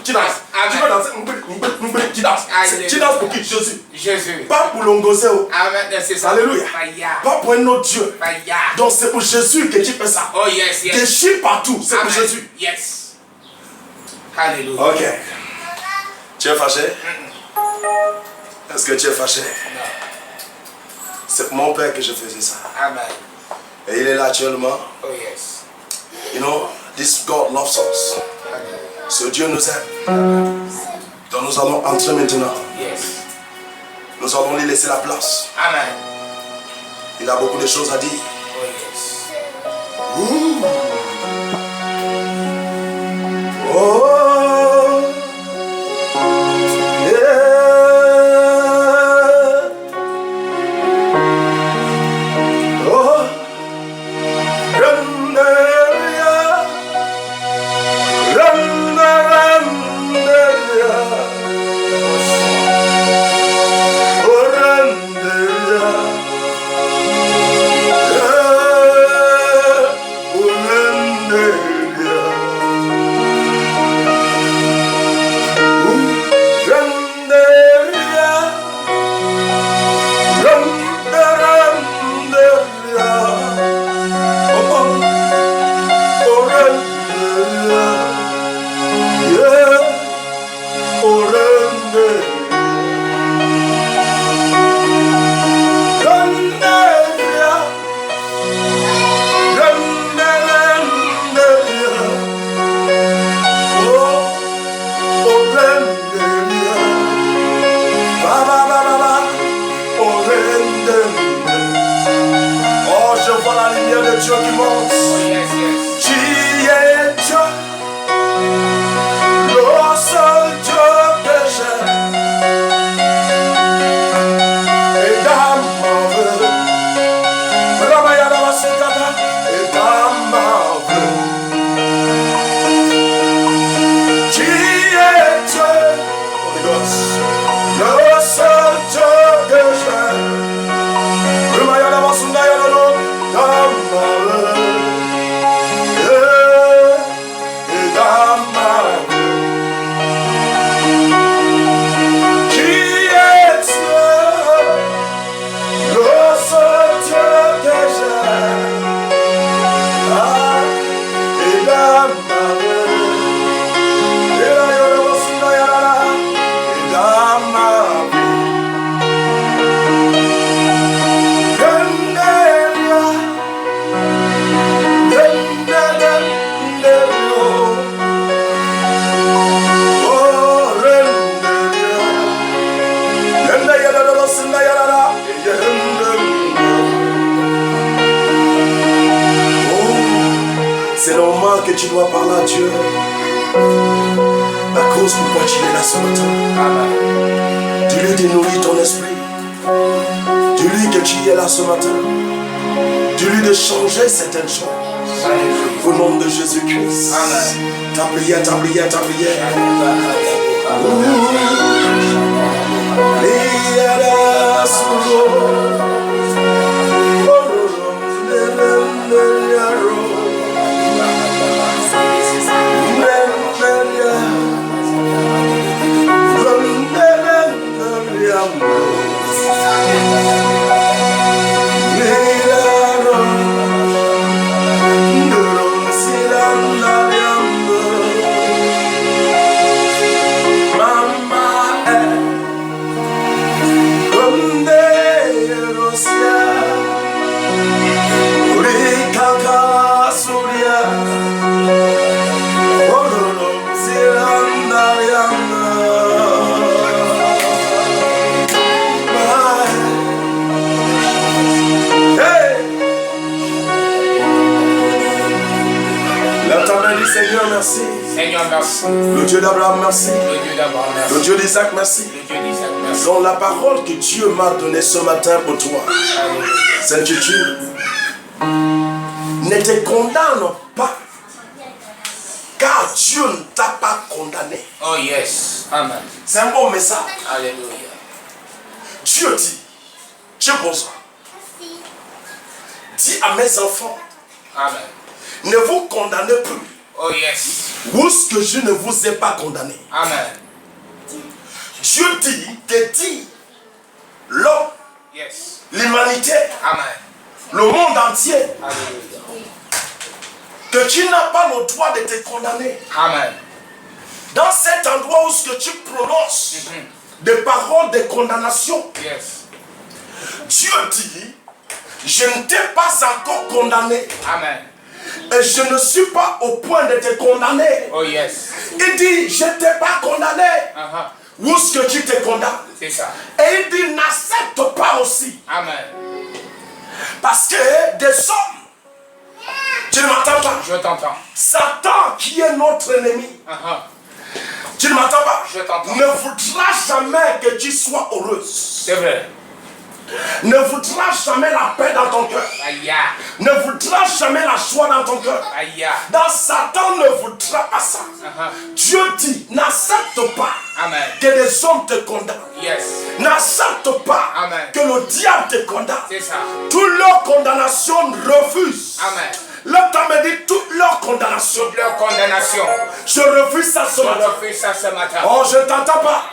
tu danses. Amen. Tu veux danser, tu danses. Alléluia. Tu danses pour qui? Jésus. Jésus. Pas pour l'ongosé. Amen. C'est ça. Alléluia. Fire. Pas pour un autre Dieu. Fire. Donc c'est pour Jésus que tu fais ça. Oh yes, yes. Déchire partout, c'est pour Amen. Jésus. Yes. Alléluia. Ok. Tu es fâché? Est-ce que tu es fâché? C'est pour mon père que je faisais ça. Amen. Et il est là actuellement. Oh yes. You know, this God loves us. Ce Dieu nous aime. Donc nous allons entrer maintenant. Yes. Nous allons lui laisser la place. Amen. Il a beaucoup de choses à dire. Oh yes. Ouh. Oh. Yeah. Oh. Randaria. Randaria. Oh, Randaria. Oh, je vois la lumière de Dieu qui monte. Oh yes, yes. Tu es Dieu, le seul Dieu que j'aime. Et dans ma vie, Ramayana Vasikata, et dans ma vie, tu es Dieu, Holy Ghost, le seul Dieu que j'aime. Ramayana Vasundayana, dans ma vie. C'est normal que tu dois parler à Dieu à cause pourquoi tu es là ce matin. Dis-lui de nourrir ton esprit. Dis-lui que tu es là ce matin. Dis-lui de changer certaines choses. Au nom de Jésus-Christ. Ta prière, ta prière, ta prière. Mama dit Seigneur, merci. Seigneur, merci. Le Dieu d'Abraham, merci. Le Dieu d'Abraham, merci. Le Dieu d'Isaac, merci. Le Dieu d'Isaac, merci. Dans la parole que Dieu m'a donnée ce matin pour toi, s'intitule Ne te condamne pas, car Dieu ne t'a pas condamné. Oh yes. Amen. C'est un bon message. Alléluia. Dieu dit, Dieu bonsoir. Dis à mes enfants, Amen. ne vous condamnez plus, Oh yes. ou ce que je ne vous ai pas condamné. Amen. Dieu dit, te dit, l'homme, Yes. l'humanité, Amen. le monde entier, Alléluia. que tu n'as pas le droit de te condamner. Amen. Dans cet endroit où ce que tu prononces des paroles de condamnation, Yes. Dieu dit, je ne t'ai pas encore condamné Amen. et je ne suis pas au point de te condamner. Oh yes. Il dit, je ne t'ai pas condamné. Où est-ce que tu te condamnes? C'est ça. Et il dit, n'accepte pas aussi. Amen. Parce que des hommes, tu ne m'entends pas. Je t'entends. Satan qui est notre ennemi, tu ne m'entends pas. Je t'entends. Ne voudra jamais que tu sois heureuse. C'est vrai. Ne voudra jamais la paix dans ton cœur. Aïe. Ne voudra jamais la joie dans ton cœur. Aïe. Dans Satan ne voudra pas ça. Dieu dit, n'accepte pas Amen. que les hommes te condamnent. Yes. N'accepte pas Amen. que le diable te condamne. C'est ça. Toutes leurs condamnations refusent. Amen. Le temps me dit toutes leurs condamnations. Toute leur condamnation. Je refuse ça ce Je matin. refuse ça ce matin. Oh, je ne t'entends pas.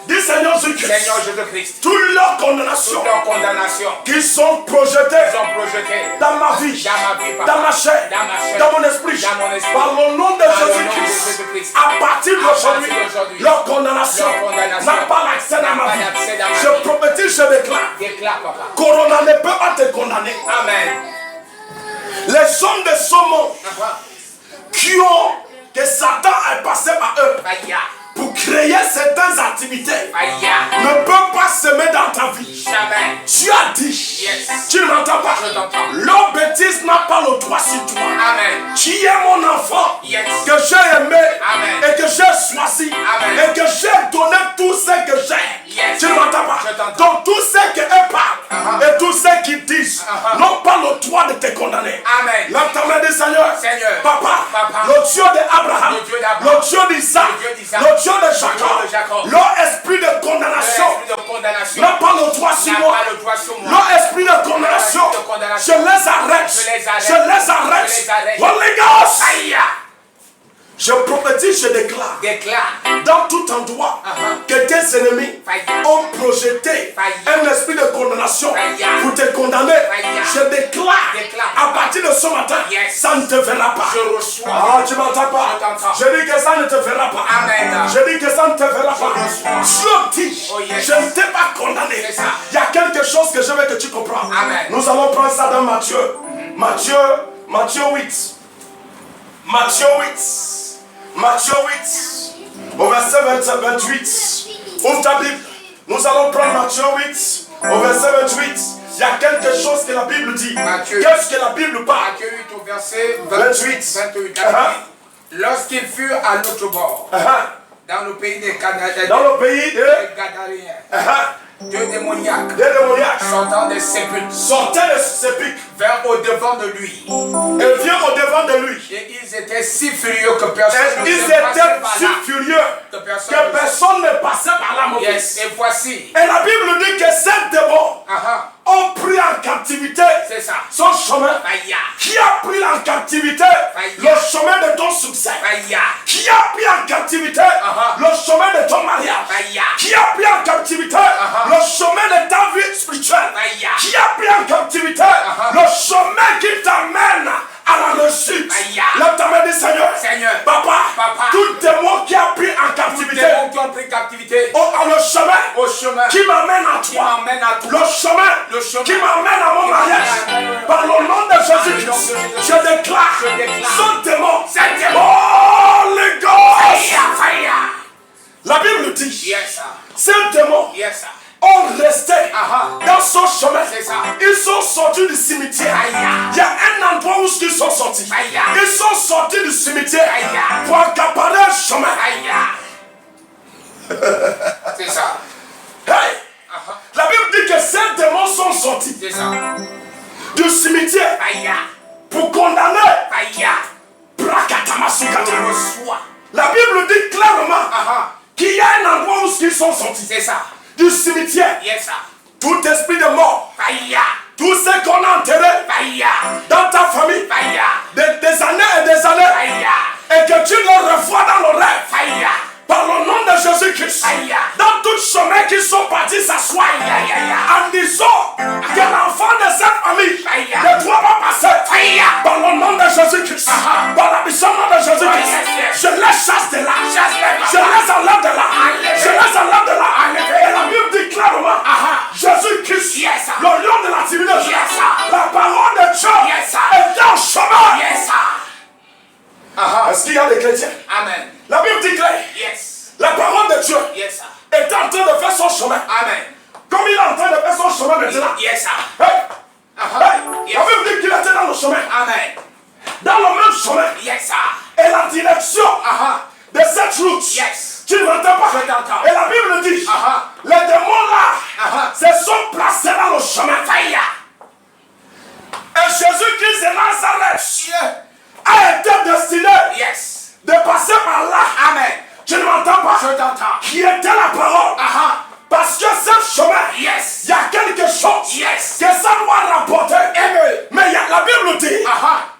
Dis Seigneur Jésus-Christ. Seigneur Jésus-Christ. Toutes leurs condamnations Toute leur condamnation. qui sont projetées Ils ont projeté dans ma vie, dans ma vie, papa. dans ma chair, Dans ma chair. dans mon esprit, Dans mon esprit. par le nom de Par le nom de Jésus-Christ. Jésus-Christ. À partir d'aujourd'hui, partir d'aujourd'hui, leur condamnation leur condamnation n'a pas l'accès dans n'a ma pas vie. d'accès dans ma Je vie. prophétise, je déclare. Déclare, papa. Corona ne peut pas te condamner. Amen. Les hommes de ce monde que Satan est passé par eux Aïe. pour créer certaines activités Aïe. ne peut pas semer dans ta vie. Jamais. Tu as dit, Yes. tu ne m'entends pas. Je t'entends. Leur bêtise n'a pas le droit sur toi. Amen. Tu es mon enfant Yes. que j'ai aimé Amen. et que j'ai choisi Amen. et que j'ai donné tout ce que j'ai. Yes. Tu ne m'entends pas. Je t'entends. Donc tous ceux qui parlent et tous ceux qui disent n'ont pas le droit de te condamner. Amen. L'entendement du Seigneur. Seigneur. Papa, Papa. le Dieu d'Abraham, Le Dieu d'Abraham. le Dieu d'Isaac, Le Dieu d'Isaac. le Dieu de Le Dieu Jacob, de Jacob. leur esprit de condamnation L'esprit de condamnation. n'a pas le droit sur N'a moi. pas le droit sur moi. Leur esprit de condamnation, Leur esprit de condamnation. je les arrête. Je les arrête. Je les arrête. Je les arrête. Holy Ghost. Aïe. Je prophétise, je déclare Déclare. dans tout endroit que tes ennemis ont projeté un esprit de condamnation pour te condamner. Je déclare à partir de ce matin, Yes. ça ne te verra pas. Je reçois. Ah, tu m'entends pas? Je t'entends. Je dis que ça ne te verra pas. Amen. Je dis que ça ne te verra pas. reçois. Dieu dit, Oh, yes. je ne t'ai pas condamné. C'est ça. Il y a quelque chose que je veux que tu comprennes. Amen. Nous allons prendre ça dans Matthieu. Matthieu 8. Matthieu 8. Matthieu 8. Au verset 28. Ouvre ta Bible. Nous allons prendre Matthieu 8. Au verset 28. Il y a quelque chose que la Bible dit. Matthieu. Qu'est-ce que la Bible parle? Matthieu 8 au verset 28. 28. Uh-huh. Lorsqu'ils furent à l'autre bord, dans le pays des Cananéens, Dans le pays de des Gadaréens, deux démoniaques des démoniaques sortant des sépulcres sortaient de sépulcres vinrent au devant de lui. et viennent au devant de lui. Et ils étaient si furieux que personne Et ne ils se passait étaient par si là. furieux Que que personne ne passait par là, mon Yes. fils. Et voici. Et la Bible dit que ces démons ont pris en captivité C'est ça. son chemin. Aïe. Qui a pris en captivité Aïe. le chemin de ton succès? Aïe. Qui a pris en captivité le chemin de ton mariage? Aïe. Qui a pris en captivité le chemin de ta vie spirituelle? Aïe. Qui a pris en captivité le chemin qui t'amène à la réussite? Aïe. L'entendement du Seigneur. Seigneur. Papa. Tout démon qui a pris en Tous captivité les démons qui ont pris captivité le chemin au chemin qui m'amène à qui toi. m'emmène à Le toi. chemin Le chemin qui m'amène à mon qui mariage. m'amène Par le nom de Jésus-Christ, je déclare Je déclare ce démon. Ce démon. Oh, les gars! Fire. La Bible dit, Yes, sir. ces démons Yes, sir. ont resté Aha. dans son chemin. C'est ça. Ils sont sortis du cimetière. Aïe. Il y a un endroit où ils sont sortis. Aïe. Ils sont sortis du cimetière. Aïe. sont sortis C'est ça. du cimetière. Yes, sir. Tout esprit de mort, Fire. tout ce qu'on a enterré Fire. dans ta famille, Fire. des années et des années, Fire. et que tu le revois dans le rêve, Fire. par le nom de Jésus-Christ, Aïe. dans tout chemin qui sont partis s'asseoir, Aïe. en disant que l'enfant de cette famille Aïe. ne doit pas passer, Aïe. par le nom de Jésus-Christ, par la puissance de Jésus-Christ, Yes. je les chasse de là, Chasse-les, je les enlève de là, Enlève. je les enlève de là, Enlève. et la Bible dit clairement, Jésus-Christ, Yes. le lion de la divinité, Yes. la parole de Dieu Yes. est en chemin. Yes, sir. Est-ce qu'il y a des chrétiens? Amen. La Bible dit clair, Yes. la parole de Dieu Yes, sir. est en train de faire son chemin. Amen. Comme il est en train de faire son chemin maintenant. Yes, sir. Hey, Yes. la Bible dit qu'il était dans le chemin, Amen. dans le même chemin. Yes, sir. Et la direction de cette route, Yes. tu ne m'entends pas. Je t'entends. Et la Bible dit, les démons là se sont placés dans le chemin. Fire. Et Jésus-Christ de Nazareth a été destiné Yes. de passer par là. Amen. Tu ne m'entends pas. Je t'entends. Qui était la parole. Parce que ce chemin, Yes. il y a quelque chose Yes. que ça doit rapporter. Mais il y a, la Bible dit,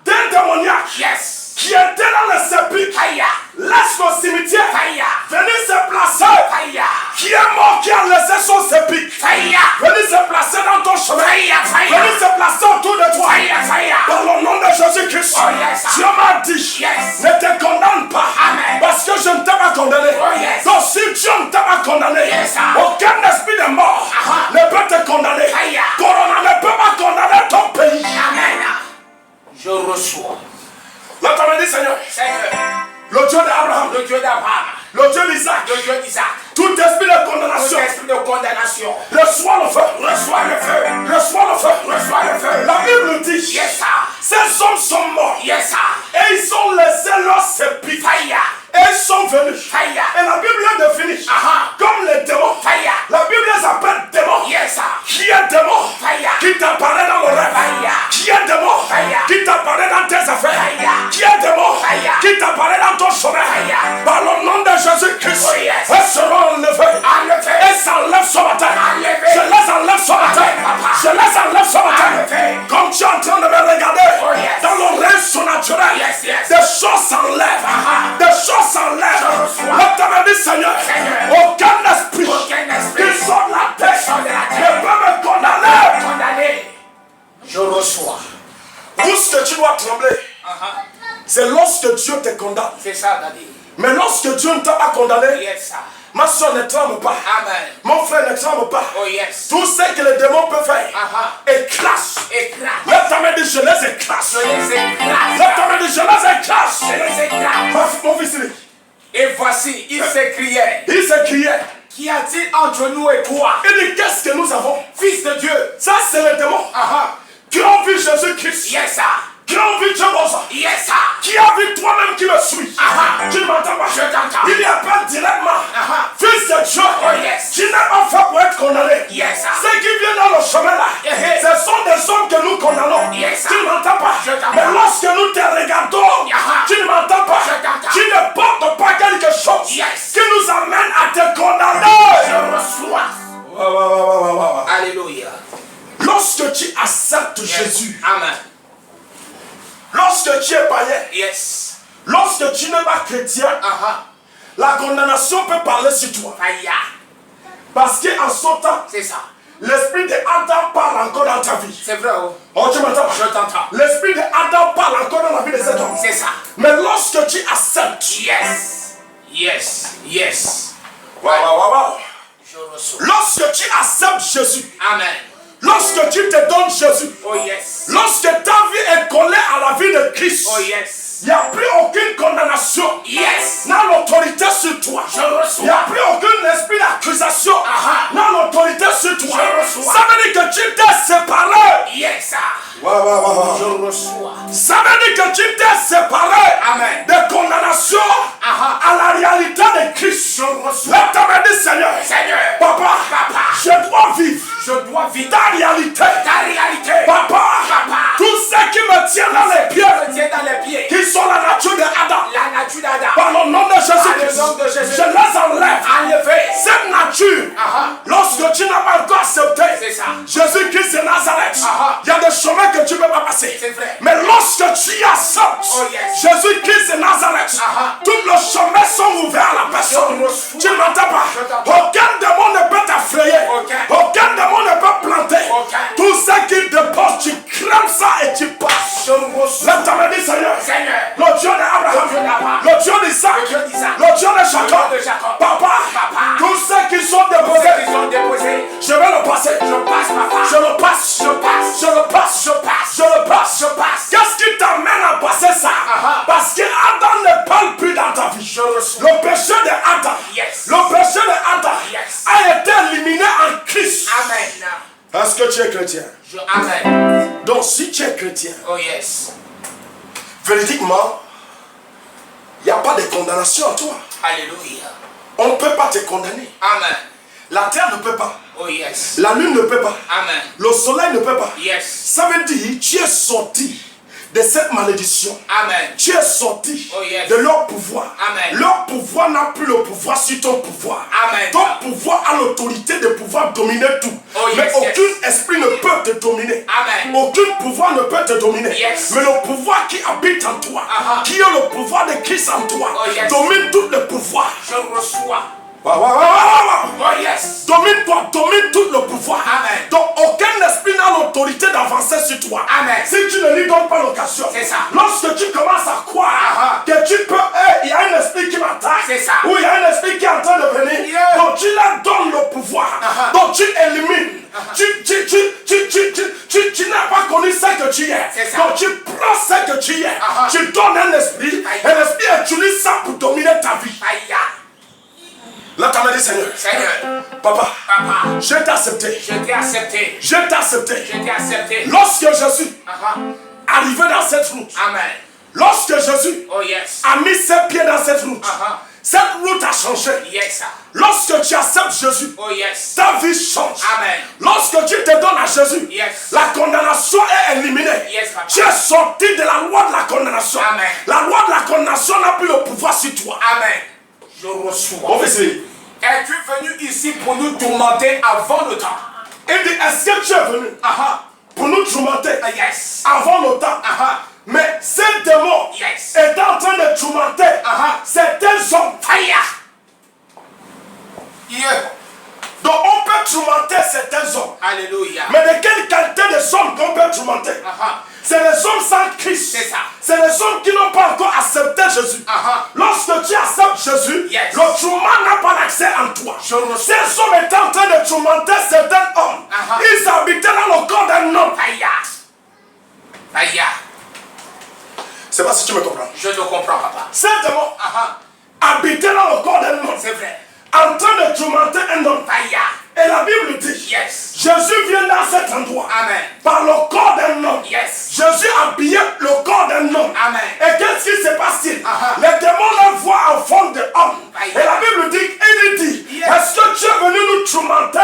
d'un démoniaque Yes. qui était dans le sépulcre, Fire. laisse le cimetière, Fire. venir se placer, Fire. qui est mort, qui a laissé son sépulcre, Fire. venir se placer dans ton chemin, Fire. venir se placer autour de toi, Fire. dans le nom de Jésus-Christ. Oh, yes. Dieu m'a dit, Yes. ne te condamne pas, Amen. parce que je ne t'ai pas condamné. Oh, yes. Donc si Dieu ne t'a pas condamné, Yes. aucun esprit de mort ne peut te condamner. Fire. Corona ne peut pas condamner ton pays. Amen. Je reçois. Là, tu m'as dit, Seigneur, Seigneur, le Dieu d'Abraham, le Dieu d'Abraham, le Dieu d'Isaac, le Dieu d'Isaac, tout esprit de tout condamnation, esprit de condamnation, reçois le feu, reçois le feu, reçois le feu, reçois le feu. La Bible dit, Yes, sir. ces hommes sont morts Yes, sir. et ils ont laissé leur sépulcre Fire. et ils sont venus. Fire. Et la Bible est définie comme les démons. Fire. La Bible les appelle démons. Yes, sir. Qui est démon? Fire. Qui t'apparaît dans le rêve? Fire. Qui est démon? Fire. Qui t'apparaît dans tes affaires? Fire. Qui est démon? Fire. Qui t'apparaît dans ton chemin? Fire. Par le nom de Jésus-Christ, Oh, yes. elles seront enlevées. Enlevées. Elles s'enlèvent ce matin. Enlevées. Je les enlève ce matin. Amen, papa. Je les enlève ce matin. Enlevées. Comme tu es en train de me regarder Oh, yes. dans le rêve surnaturel, Yes, yes. des choses s'enlèvent. Des choses s'enlèvent. reçois. Là, tu m'as dit, Seigneur, Seigneur. aucun esprit Aucun esprit qui sort de la terre sort de la ne terre peut me condamner. condamné. Je reçois. Où ce que tu dois trembler, c'est lorsque Dieu te condamne. C'est ça, Daddy. Mais lorsque Dieu ne t'a pas condamné, Yes, sir. ma soeur ne tremble pas. Amen. Mon frère ne tremble pas. Oh, yes. Tout ce que les démons peuvent faire, écrase. Écrase. Là, tu m'as dit, je les écrase. Je les écrase. Là, tu m'as dit, je les écrase. Je les écrase. Mon fils, Et voici, il s'écriait. il s'écriait. Qu'y a-t-il entre nous et toi, Il dit, qu'est-ce que nous avons? fils de Dieu? Ça, c'est les démons qui ont vu Jésus-Christ. Yes, sir. Qui ont vu Dieu Bosa. Yes, sir. Qui a vu toi-même qui me suis. Tu ne m'entends pas? Je t'entends. Il y appelle directement. Fils de Dieu. Oh, yes. Qui n'est pas fait pour être condamné. Yes, sir. Ceux qui viennent dans le chemin là, ce sont des hommes que nous condamnons. Yes, sir. Tu ne m'entends pas? Je t'entends. Mais lorsque nous te regardons, tu ne m'entends pas? Je t'entends. Tu ne portes pas quelque chose Yes. qui nous amène à te condamner. Je reçois. Alléluia. Lorsque tu acceptes Jésus, Amen. lorsque tu es païen, Yes. lorsque tu n'es pas chrétien, la condamnation peut parler sur toi. Fire. Parce qu'en son temps, C'est ça. l'esprit de Adam parle encore dans ta vie. C'est vrai, oh. Oh, tu m'entends? Je t'entends. L'esprit de Adam parle encore dans la vie de cet homme. C'est ça. Mais lorsque tu acceptes, Yes. Yes. Yes. wow. Je reçois. Lorsque tu acceptes Jésus, Amen. lorsque tu te donnes Jésus, Oh, yes. lorsque ta vie est collée à la vie de Christ, Oh, yes. il n'y a plus aucune condamnation. Yes. N'a l'autorité sur toi. Je reçois. Il n'y a plus aucun esprit d'accusation. N'a l'autorité sur toi. Je reçois. Ça veut dire que tu t'es séparé. Yes, sir. Je reçois. Ça veut dire que tu t'es séparé Amen. de condamnation à la réalité de Christ. Je reçois. Là, tu m'as dit, Seigneur, Seigneur. Papa, Papa. je dois vivre Je dois vivre ta réalité. ta réalité. Papa, Papa. tout ce qui me tient dans les Je pieds, tiens dans les pieds. qui sont la nature de Adam, La nature d'Adam. par le nom de Jésus-Christ, Par le nom de Jésus. je les enlève. Enlevé. Cette nature le Dieu d'Isaac, Le Dieu d'Isaac. le Dieu de Jacob. Le Dieu de Jacob. Papa, Papa. tous ceux qui sont Tous déposés, ceux qui sont déposés, je vais le passer. je passe, papa. Je le passe. Je passe. Je le passe. Je passe. Je le passe. Je passe. Qu'est-ce qui t'amène à passer ça? Parce que Adam ne parle plus dans ta vie. Je reçois. Le péché de Adam, Yes. le péché de Adam Yes. a été éliminé en Christ. Amen. Est-ce que tu es chrétien? Amen. Donc si tu es chrétien, Oh yes. véridiquement, il n'y a pas de condamnation en toi. Alléluia. On ne peut pas te condamner. Amen. La terre ne peut pas. Oh yes. La lune ne peut pas. Amen. Le soleil ne peut pas. Yes. Ça veut dire tu es sorti de cette malédiction. Amen. Tu es sorti Oh, yes. de leur pouvoir. Amen. Leur pouvoir n'a plus le pouvoir sur ton pouvoir. Amen. Ton pouvoir a l'autorité de pouvoir dominer tout. Oh, yes, Mais yes. aucun esprit ne peut te dominer. Amen. Aucun pouvoir ne peut te dominer. Yes. Mais le pouvoir qui habite en toi, qui est le pouvoir de Christ en toi, Oh, yes. domine tout le pouvoir. Je reçois. Oh yes. Domine-toi, domine tout le pouvoir. Amen. Donc aucun esprit n'a l'autorité d'avancer sur toi. Amen. Si tu ne lui donnes pas l'occasion, C'est ça. lorsque tu commences à croire que tu peux, il y a un esprit qui m'attaque, C'est ça. ou il y a un esprit qui est en train de venir, Yeah. donc tu leur donnes le pouvoir, donc tu élimines. Tu n'as pas connu ce que tu es. C'est ça. Donc tu prends ce que tu es. Tu donnes un esprit, Aïe. et l'esprit utilise ça pour dominer ta vie. Aïe. Là, tu m'as dit, Seigneur, Seigneur. Papa, Papa. je t'ai accepté. Je t'ai accepté. Je t'ai accepté. Je t'ai accepté. Lorsque je suis arrivé dans cette route, Amen. lorsque Jésus Oh yes. a mis ses pieds dans cette route, cette route a changé. Yes. Sir. Lorsque tu acceptes Jésus, Oh yes. ta vie change. Amen. Lorsque tu te donnes à Jésus, Yes. la condamnation est éliminée. Yes, papa. Tu es sorti de la loi de la condamnation. Amen. La loi de la condamnation n'a plus le pouvoir sur toi. Amen. Je reçois. On va essayer. Es-tu venu ici pour nous tourmenter avant le temps? Il dit, est-ce que tu es venu pour nous tourmenter Yes. avant le temps? Mais ces démons Yes. étaient en train de tourmenter certains hommes. Fire. Yeah. Donc on peut tourmenter certains hommes. Alléluia. Mais de quelle qualité de hommes qu'on peut tourmenter? C'est les hommes sans Christ. C'est ça. C'est les hommes qui n'ont pas encore accepté Jésus. Lorsque tu acceptes Jésus, Yes. le tourment n'a pas d'accès en toi. Je reçois. Ces hommes étaient en train de tourmenter certains hommes. Ils habitaient dans le corps d'un homme. Fire. Fire. Je ne sais pas si tu me comprends. Je te comprends, papa. Ces démons habitaient dans le corps d'un homme. C'est vrai. En train de tourmenter un homme. Fire. Et la Bible dit, Yes. Jésus vient dans cet endroit. Amen. Par le corps d'un homme. Yes. Jésus habillait le corps d'un homme. Amen. Et qu'est-ce qui se passe-t-il? Les démons le voient en forme d'homme. Aïe. Et la Bible dit, il dit, Yes. est-ce que tu es venu nous tourmenter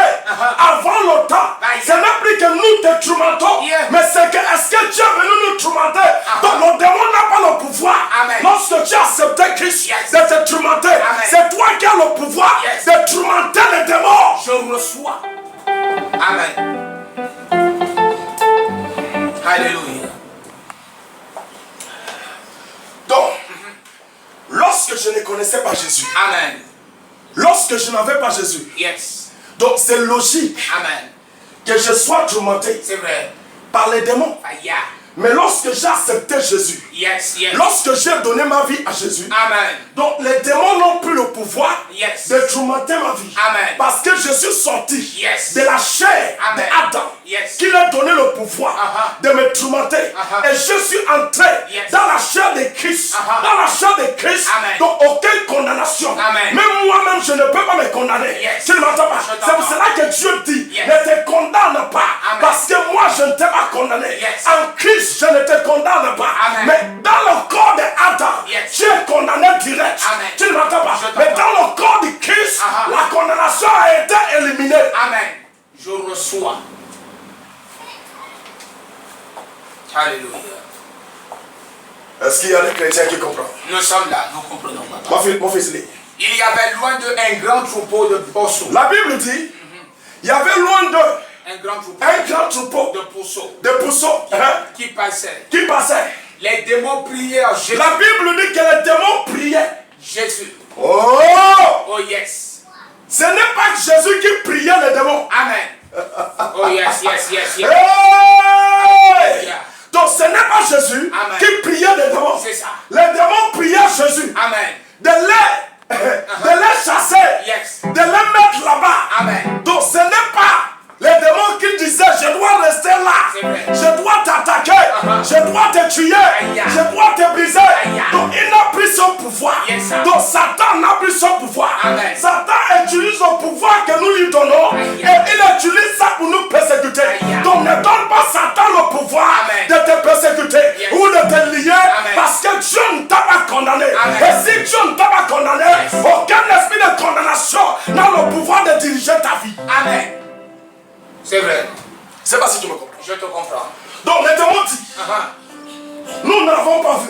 avant le temps? Aïe. Ce n'est plus que nous te tourmentons, Yes. mais c'est que est-ce que tu es venu nous tourmenter? Donc le démon n'a pas le pouvoir. Amen. Lorsque tu as accepté Christ Yes. de te tourmenter, Amen. c'est toi qui as le pouvoir Yes. de tourmenter les démons. Je reçois. Amen. Alléluia. Donc, lorsque je ne connaissais pas Jésus, Amen. lorsque je n'avais pas Jésus, Yes. donc c'est logique Amen. que je sois tourmenté C'est vrai. par les démons. Fire. Mais lorsque j'ai accepté Jésus, Yes. Yes. lorsque j'ai donné ma vie à Jésus, Amen. donc les démons n'ont plus le pouvoir Yes. de tourmenter ma vie. Amen. Parce que je suis sorti Yes. de la chair Amen. d'Adam, Yes. qui a donné le pouvoir de me tourmenter. Et je suis entré Yes. dans la chair de Christ. Dans la chair de Christ, Amen. donc aucune condamnation. Amen. Même moi-même, je ne peux pas me condamner. Yes. Tu ne m'entends pas? Je C'est t'entends. pour cela que Dieu dit, Yes. ne te condamne pas. Amen. Parce que moi, je ne t'ai pas condamné. Yes. En Christ, je ne te condamne pas. Amen. Mais dans le corps d'Adam, Yes. tu es condamné direct. Amen. Tu ne m'entends pas? Je t'entends. Mais dans le corps de Christ, la condamnation a été éliminée. Amen. Je reçois. Alléluia. Est-ce qu'il y a des chrétiens qui comprennent? Nous sommes là, nous comprenons, papa. Mon fils lit. Il y avait loin d'eux un grand troupeau de bosseaux. La Bible dit, il y avait loin d'eux Un grand troupeau un grand troupeau de pousseaux de pouceaux qui passait. qui passaient. Les démons priaient à Jésus. La Bible dit que les démons priaient. Jésus. Oh! Oh yes. Ce n'est pas Jésus qui priait les démons. Amen. Oh yes, yes, yes, yes. Hey! Yeah. Donc ce n'est pas Jésus Amen. qui priait les démons. C'est ça. Les démons priaient Jésus.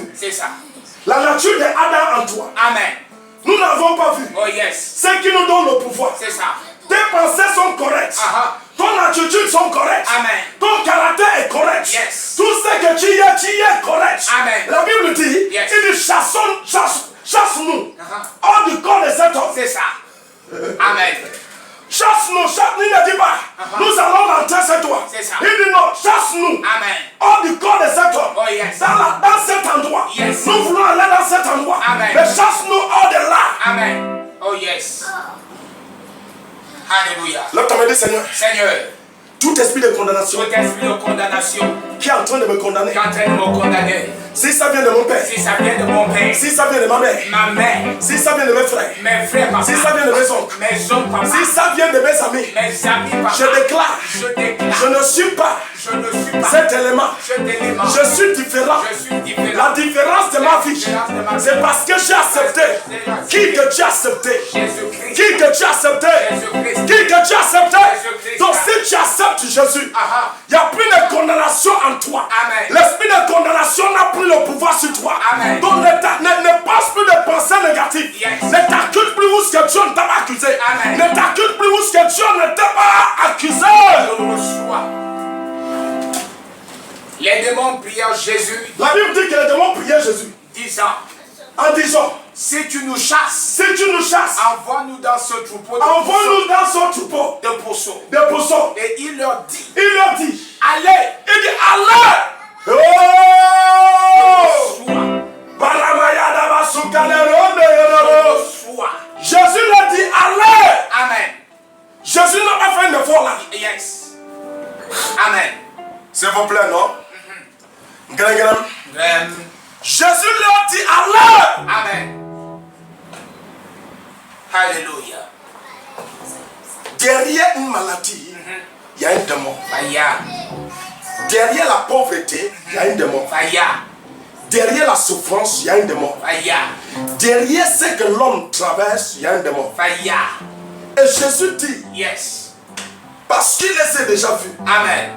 vu. C'est ça. La nature d'Adam en toi. Amen. Nous n'avons pas vu. Oh yes. Ce qui nous donne le pouvoir. C'est ça. Tes pensées sont correctes. Ton attitude sont correctes. Amen. Ton caractère est correct. Yes. Tout ce que tu es correct. Amen. La Bible dit, Yes. il dit chasse-nous hors du corps de cet homme. C'est ça. Amen. Chasse-nous, il ne dit pas, nous allons rentrer chez toi. C'est ça. Il dit non, chasse-nous Amen. hors du corps de cet homme. Oh yes. Dans cet endroit. Yes. Nous voulons aller dans cet endroit. Amen. Mais chasse-nous hors de là. Amen. Oh yes. Alléluia. Là, tu m'as dit, Seigneur, Seigneur, tout esprit de condamnation tout esprit de condamnation qui est en train de me condamner, qui est en train de me condamner, si ça vient de mon père, si ça vient de mon père, si ça vient de ma mère, ma mère, si ça vient de mes frères, mes frères, papa, si ça vient de mes oncles, mes oncles, papa, si ça vient de mes amis, mes amis, papa, je déclare, je déclare, je ne suis pas je ne suis pas cet élément. cet élément. Je suis différent. Je suis différent. La différence de ma vie, c'est parce que j'ai accepté qui que tu as accepté. Jésus-Christ. Qui que tu as accepté. Jésus-Christ. Qui que tu as accepté. Jésus-Christ. Donc si tu acceptes Jésus, il n'y a plus de condamnation en toi. Amen. L'esprit de condamnation n'a plus le pouvoir sur toi. Amen. Donc ne pense plus de pensées négatives. Yes. Ne t'accuse plus où ce que Dieu ne t'a pas accusé. Amen. Ne t'accuse plus où ce que Dieu ne t'a pas accusé. Je le reçois. Les démons prièrent Jésus, La Bible dit que les démons priaient Jésus disant, en disant, si tu nous chasses, si tu nous chasses, envoie-nous dans ce troupeau de envoie-nous dans son troupeau de pourceaux. de poussons. Et il leur dit, Il leur dit, allez, il dit, allez. Oh! Jésus leur dit, allez. Amen. Jésus n'a pas fait un effort là. Yes. Amen. S'il vous plaît, non? Amen. Jésus leur dit, allez. Amen. Alléluia. Derrière une maladie, il y a un démon. Faya. Derrière la pauvreté, il y a un démon. Faya. Derrière la souffrance, il y a un démon. Faya. Derrière ce que l'homme traverse, il y a un démon. Faya. Et Jésus dit, Yes. parce qu'il les a déjà vus, Amen.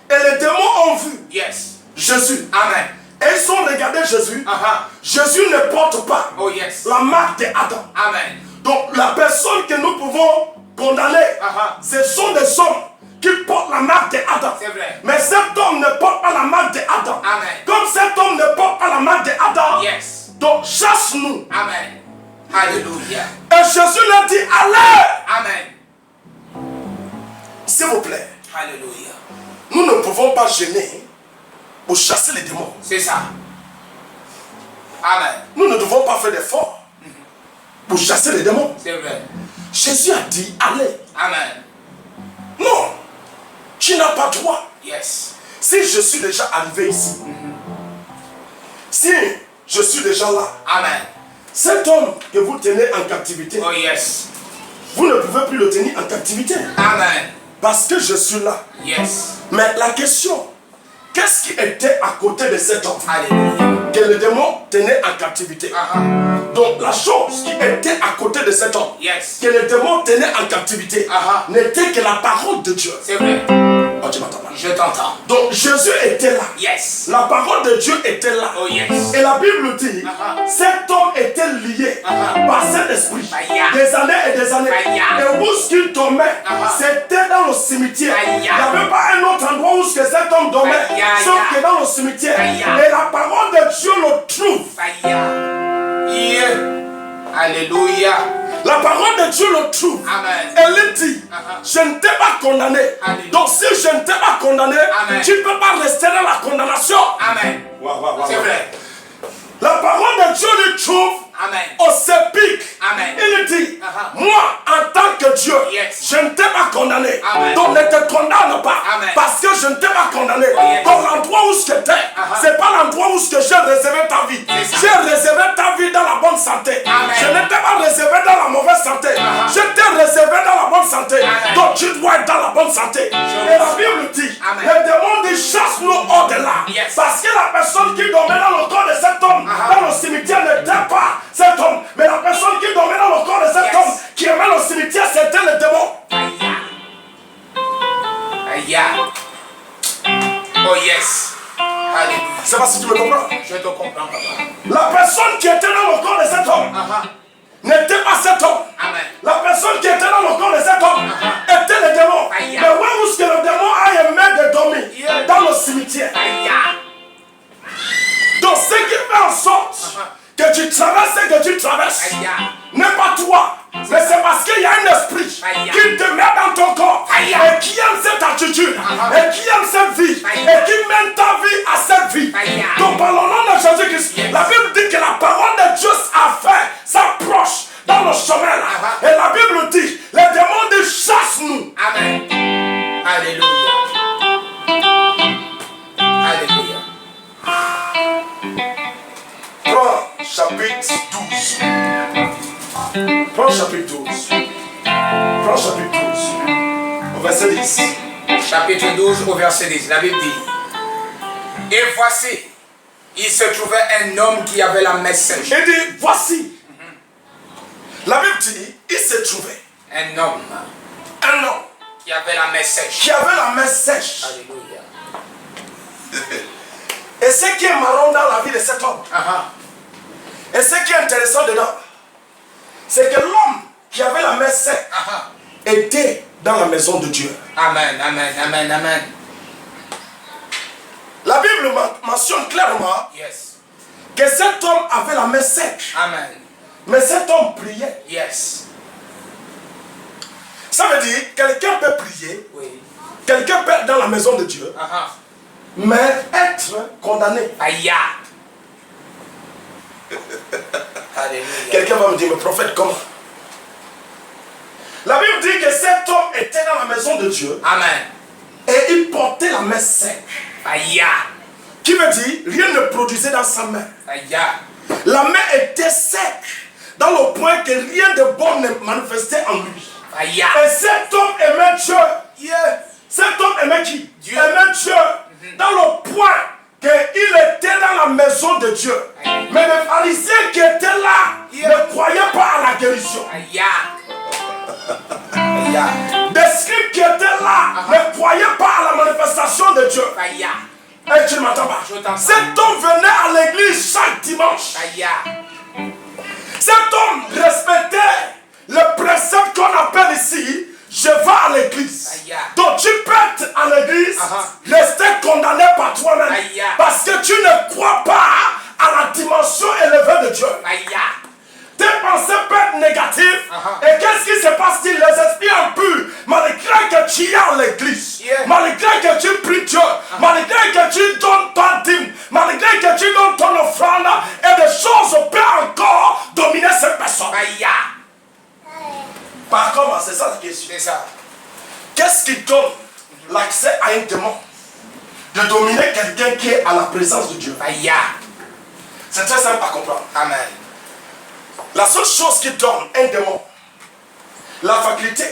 et les démons ont vu Yes. Jésus, Amen. et ils ont regardé Jésus, Uh-huh. Jésus ne porte pas Oh yes. la marque d'Adam. Amen. Donc la personne que nous pouvons condamner, ce sont des hommes qui portent la marque d'Adam. C'est vrai. Mais cet homme ne porte pas la marque d'Adam. Amen. Comme cet homme ne porte pas la marque d'Adam, Yes. donc chasse-nous. Amen. Alléluia. Et Jésus leur dit, allez. Amen. S'il vous plaît, Alléluia. nous ne pouvons pas gêner pour chasser les démons. C'est ça. Amen. Nous ne devons pas faire d'efforts pour chasser les démons. C'est vrai. Jésus a dit, allez. Amen. Non, tu n'as pas droit. Yes. Si je suis déjà arrivé ici, si je suis déjà là, Amen. cet homme que vous tenez en captivité, Oh yes. vous ne pouvez plus le tenir en captivité. Amen. Parce que je suis là. Yes. Mais la question, qu'est-ce qui était à côté de cet homme Alléluia. que le démon tenait en captivité? Donc la chose qui était à côté de cet homme Yes. que le démon tenait en captivité n'était que la parole de Dieu. C'est vrai. Oh, tu m'entends pas? Je t'entends. Donc Jésus était là. Yes. La parole de Dieu était là. Oh yes. Et la Bible dit, cet homme était lié par cet esprit des années et des années. Et où ce qu'il dormait, c'était dans le cimetière. Il n'y avait pas un autre endroit où ce que cet homme dormait, sauf que dans le cimetière. Et la parole de Dieu le trouve. Yeah. Alléluia. La parole de Dieu le trouve. Amen. Elle dit, je ne t'ai pas condamné. Alléluia. Donc si je ne t'ai pas condamné, tu ne peux pas rester dans la condamnation. Amen. C'est vrai. La parole de Dieu lui trouve Amen. au sépulcre. Amen. Il dit, moi en tant que Dieu, Yes. je ne t'ai pas condamné. Amen. Donc ne te condamne pas. Amen. Parce que je ne t'ai pas condamné. Yes. Donc l'endroit où ce que tu es, c'est pas l'endroit où ce que j'ai réservé ta vie. C'est ça. J'ai réservé ta vie dans la bonne santé. Amen. Je ne t'ai pas réservé dans la mauvaise santé. Je t'ai réservé dans la bonne santé. Amen. Donc tu dois être dans la bonne santé. Et la Bible dit, Amen. le démon dit, chasse-nous hors de là. Yes. Parce que la personne qui dormait dans le corps de cet homme, dans le cimetière, n'était pas cet homme. Mais la personne qui dormait dans le corps de cet Yes. homme, qui aimait le cimetière, c'était le démon. Aïe. Oh yes. Alléluia. C'est parce que tu me comprends. Je te comprends, papa. personne qui était dans le corps de cet homme n'était pas cet homme. Amen. La personne qui était dans le corps de cet homme était le démon. Aïe. Mais où est-ce que le démon a aimé de dormir? Yeah. Dans le cimetière. Aïe. Donc ce qui fait en sorte que tu traverses et que tu traverses Aïe. n'est pas toi. Mais c'est parce qu'il y a un esprit Aïe. qui te met dans ton corps Aïe. et qui aime cette attitude et qui aime cette vie Aïe. et qui mène ta vie à cette vie. Aïe. Donc par le nom de Jésus-Christ, Yes. la Bible dit que la parole de Dieu a fait s'approche dans le chemin là. Et la Bible dit, les démons disent chasse-nous. Amen. Alléluia. Alléluia. Prends chapitre 12. Prends chapitre 12. Prends chapitre 12. Au verset 10. Chapitre 12 au verset 10. La Bible dit. Et voici, il se trouvait un homme qui avait la main sèche. Il dit, voici. La Bible dit, il se trouvait Un homme un homme qui avait la main sèche. qui avait la main sèche. Alléluia. Et ce qui est marrant dans la vie de cet homme, et ce qui est intéressant dedans, c'est que l'homme qui avait la main sèche était dans la maison de Dieu. Amen, amen, amen, amen. La Bible mentionne clairement Yes. que cet homme avait la main sèche, Amen. mais cet homme priait. Yes. Ça veut dire, quelqu'un peut prier, Oui. quelqu'un peut être dans la maison de Dieu, mais être condamné. Aïe. Alléluia. Quelqu'un va me dire, mais prophète, comment? La Bible dit que cet homme était dans la maison de Dieu Amen. et il portait la main sèche. Aïe. Qui veut dire, rien ne produisait dans sa main. Aïe. La main était sec, dans le point que rien de bon ne manifestait en lui. Aïe. Et cet homme aimait Dieu. Cet homme aimait qui? Dieu. Aimait Dieu. Dans le point qu'il était dans la maison de Dieu. Mais les pharisiens qui étaient là ne croyaient pas à la guérison. Aïe. Aïe. Les scribes qui étaient là ne croyaient pas à la manifestation de Dieu. Aïe. Et tu ne m'entends pas. Je t'entends. Cet homme venait à l'église chaque dimanche. Aïe. Cet homme respectait le précepte qu'on appelle ici, je vais à l'église. Aïe. Donc tu peux être à l'église, rester condamné par toi-même. Aïe. Parce que tu ne crois pas à la dimension élevée de Dieu. Aïe. Tes pensées peuvent être négatives. Et qu'est-ce qui se passe si les esprits impurs, malgré que tu es à l'église, malgré que tu pries Dieu, malgré que tu donnes ton dîme, malgré que tu donnes ton offrande, et des choses peuvent encore dominer cette personne. Aïe. Par comment? C'est ça la question. C'est ça. Qu'est-ce qui donne l'accès à un démon de dominer quelqu'un qui est à la présence de Dieu? Aïe. C'est très simple à comprendre. Amen. La seule chose qui donne un démon la faculté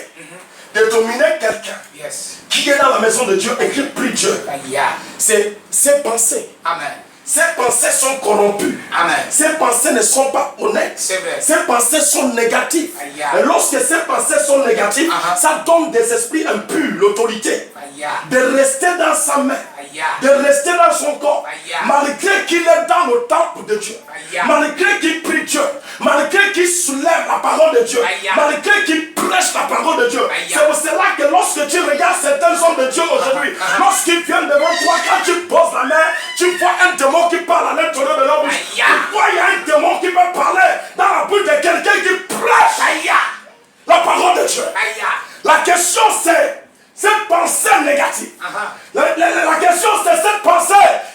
de dominer quelqu'un Yes. qui est dans la maison de Dieu et qui prie Dieu, Aïe. c'est ses pensées. Amen. Ces pensées sont corrompues. Amen. Ces pensées ne sont pas honnêtes. C'est vrai. Ces pensées sont négatives. Aïe. Et lorsque ces pensées sont négatives, ça donne des esprits impurs, l'autorité, Aïe. de rester dans sa main, Aïe. de rester dans son corps, Aïe. malgré qu'il est dans le temple de Dieu, Aïe. malgré qu'il prie Dieu, malgré qu'il soulève la parole de Dieu, Aïe. malgré qu'il prêche la parole de Dieu. Aïe. C'est pour cela que lorsque tu regardes certains hommes de Dieu aujourd'hui, lorsqu'ils viennent devant toi, quand tu poses la main, tu vois un démon qui parle à l'intérieur de leur bouche. Aïe. Tu vois, il y a un démon qui peut parler dans la bouche de quelqu'un qui prêche Aïe. la parole de Dieu. Aïe. La question c'est cette pensée négative. La question c'est cette pensée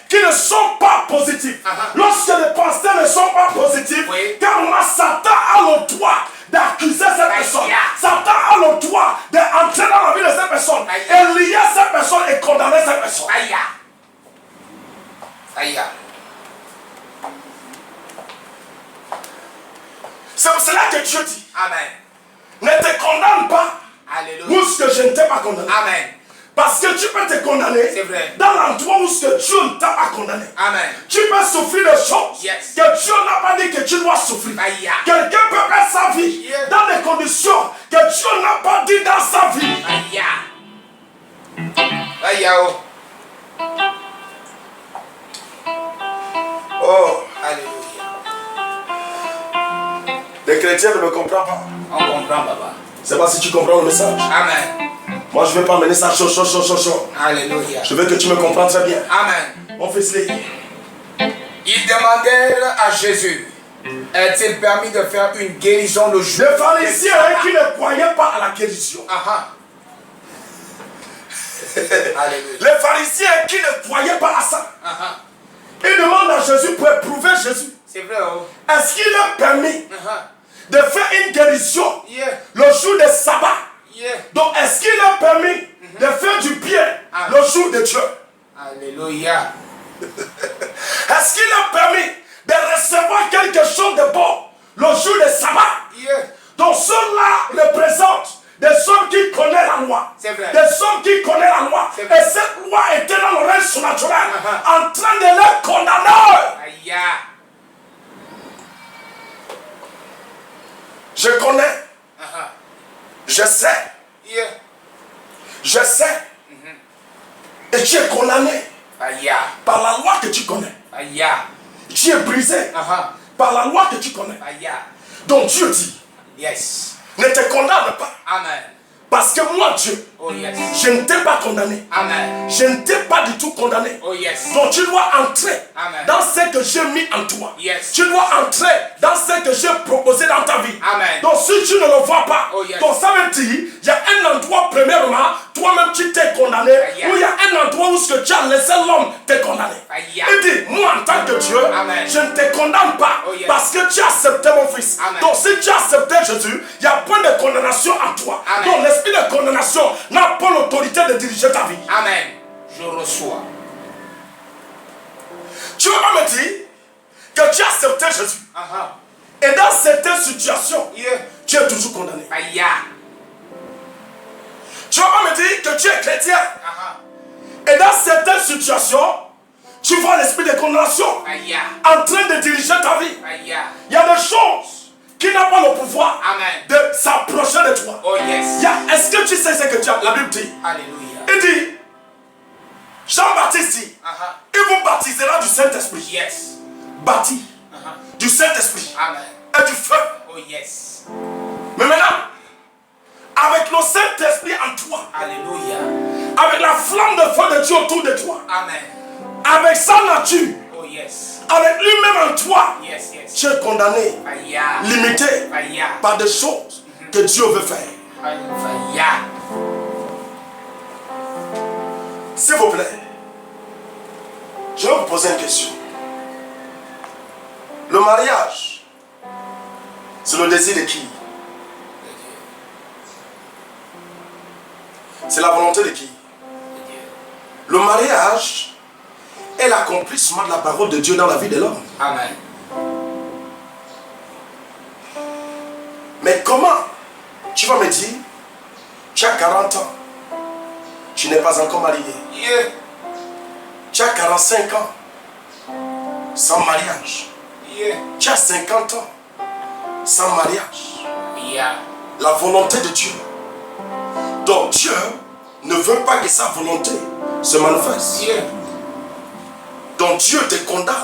qui ne sont pas positives. Lorsque les pensées ne sont pas positives, Oui. car moi Satan a le droit d'accuser cette personne. Satan a le droit d'entrer dans la vie de cette personne Aïe. et lier cette personne et condamner cette personne. Aïe. Aïe. C'est pour cela que Dieu dit, Amen. ne te condamne pas Alléluia. où ce que je ne t'ai pas condamné. Amen. Parce que tu peux te condamner C'est vrai. dans l'endroit où ce que Dieu ne t'a pas condamné. Amen. Tu peux souffrir de choses Yes. que Dieu n'a pas dit que tu dois souffrir. Aïe. Quelqu'un peut perdre sa vie Yeah. dans des conditions que Dieu n'a pas dit dans sa vie. Aïe. Aïe. Oh. Oh, Alléluia. Les chrétiens ne me comprennent pas. On comprend, papa. C'est pas si tu comprends le message. Amen. Moi, je ne vais pas amener ça chaud. Alléluia. Je veux que tu me comprennes très bien. Amen. Mon fils, lis. Ils demandèrent à Jésus, est-il permis de faire une guérison le jour? Les pharisiens qui ne croyaient pas à la guérison. Alléluia. Les pharisiens qui ne croyaient pas à ça. Ils demandent à Jésus pour éprouver Jésus. C'est vrai, oh. Est-ce qu'il est permis de faire une guérison Yeah. le jour de sabbat? Yeah. Donc, est-ce qu'il est permis de faire du bien le jour de Dieu? Alléluia. Est-ce qu'il est permis de recevoir quelque chose de bon le jour de sabbat? Yeah. Donc, ceux-là représentent des hommes qui connaissent la loi. C'est vrai. Des hommes qui connaissent la loi. C'est vrai. Et cette loi était dans le règne surnaturel, en train de les condamner. Aïe. Je connais. Je sais. Yeah. Je sais. Et tu es condamné Aïe. par la loi que tu connais. Aïe. Tu es brisé par la loi que tu connais. Aïe. Donc Dieu dit, Yes. ne te condamne pas. Amen. Parce que moi, Dieu, Oh yes. je ne t'ai pas condamné. Amen. Je ne t'ai pas du tout condamné. Oh yes. Donc tu dois entrer Amen. dans ce que j'ai mis en toi. Yes. Tu dois entrer dans ce que j'ai proposé dans ta vie. Amen. Donc si tu ne le vois pas, Oh, yes. donc ça veut dire, il y a un endroit premièrement, toi-même tu t'es condamné, Aïe. ou il y a un endroit où ce que tu as laissé l'homme te condamner. Aïe. Il dit, moi en tant que Dieu, Amen. je ne te condamne pas Oh, yes. parce que tu as accepté mon fils. Amen. Donc si tu as accepté Jésus, il n'y a point de condamnation en toi. Amen. Donc l'esprit de condamnation n'a pas l'autorité de diriger ta vie. Amen. Je reçois. Tu vas pas me dire que tu as accepté Jésus. Et dans certaines situations, Yeah. tu es toujours condamné. Aïe. Tu vas pas me dire que tu es chrétien. Et dans certaines situations, tu vois l'esprit de condamnation Aïe. en train de diriger ta vie. Aïe. Il y a des choses qui n'ont pas le pouvoir Amen. de s'approcher de toi. Oh yes. Est-ce que tu sais ce que tu as? La Bible dit. Alléluia. Il dit, Jean-Baptiste dit, il vous baptisera du Saint-Esprit. Yes. Bapti du Saint-Esprit Amen. et du feu. Oh yes. Mais maintenant, avec le Saint-Esprit en toi, Alléluia. avec la flamme de feu de Dieu autour de toi, Amen. avec sa nature, Oh yes. avec lui-même en toi, Yes, yes. tu es condamné, Aïe. limité Aïe. par des choses que Dieu veut faire. Aïe. S'il vous plaît, je vais vous poser une question. Le mariage, c'est le désir de qui? C'est la volonté de qui? Le mariage est l'accomplissement de la parole de Dieu dans la vie de l'homme. Amen. Mais comment tu vas me dire, tu as 40 ans, tu n'es pas encore marié. Yeah. Tu as 45 ans, sans mariage. Yeah. Tu as 50 ans, sans mariage. Yeah. La volonté de Dieu. Donc Dieu ne veut pas que sa volonté se manifeste. Yeah. Donc Dieu te condamne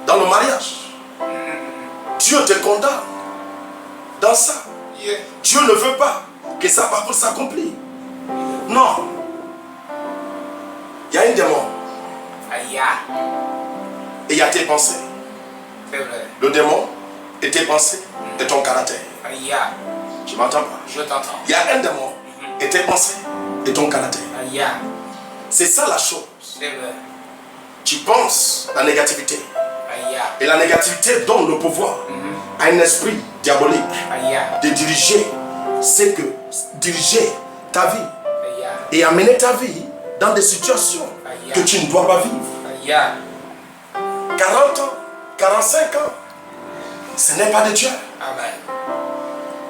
dans le mariage. Dieu te condamne dans ça. Yeah. Dieu ne veut pas que sa parole s'accomplisse. Non. Il y a un démon Aïe. et il y a tes pensées. C'est vrai. Le démon et tes pensées et ton caractère. Aïe. Tu m'entends pas? Je t'entends. Il y a un démon et tes pensées et ton caractère. Aïe. C'est ça la chose. C'est vrai. Tu penses la négativité. Aïe. Et la négativité donne le pouvoir à un esprit diabolique Aïe. de diriger diriger ta vie Aïe. et amener ta vie dans des situations Aïe. que tu ne dois pas vivre. Aïe. 40 ans, 45 ans, ce n'est pas de Dieu. Amen.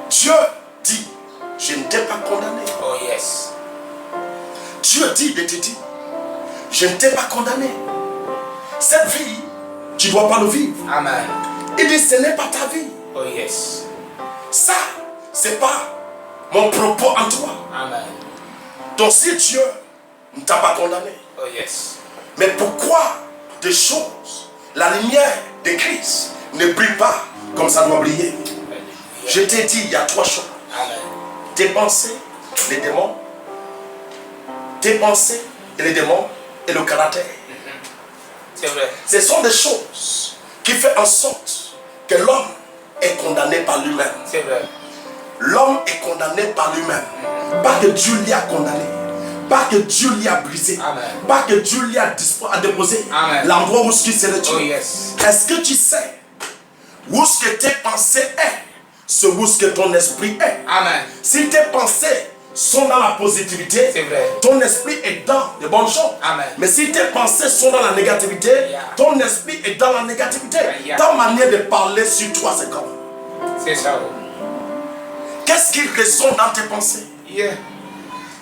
Dieu dit, je ne t'ai pas condamné. Oh yes. Dieu dit de te dire, je ne t'ai pas condamné. Cette vie, tu ne dois pas le vivre. Amen. Il dit, ce n'est pas ta vie. Oh yes. Ça, c'est pas mon propos en toi. Amen. Donc si Dieu ne t'a pas condamné, Oh yes. mais pourquoi des choses, la lumière de Christ ne brille pas comme ça doit briller? Je t'ai dit, il y a 3 choses. Amen. Tes pensées, les démons. Tes pensées et les démons et le caractère. C'est vrai. Ce sont des choses qui font en sorte que l'homme est condamné par lui-même. C'est vrai. L'homme est condamné par lui-même. Pas que Dieu l'y a condamné. Pas que Dieu l'y a brisé. Amen. Pas que Dieu l'y a déposé. Amen. L'endroit où ce qui se retrouve. Oh yes. Est-ce que tu sais où ce que tes pensées est, c'est où ce que ton esprit est. Amen. Si tes pensées sont dans la positivité, C'est vrai. ton esprit est dans de bonnes choses. Amen. Mais si tes pensées sont dans la négativité, Yeah. ton esprit est dans la négativité. Yeah. Ta manière de parler sur toi, c'est comment? C'est ça. Qu'est-ce qui résonne dans tes pensées? Yeah.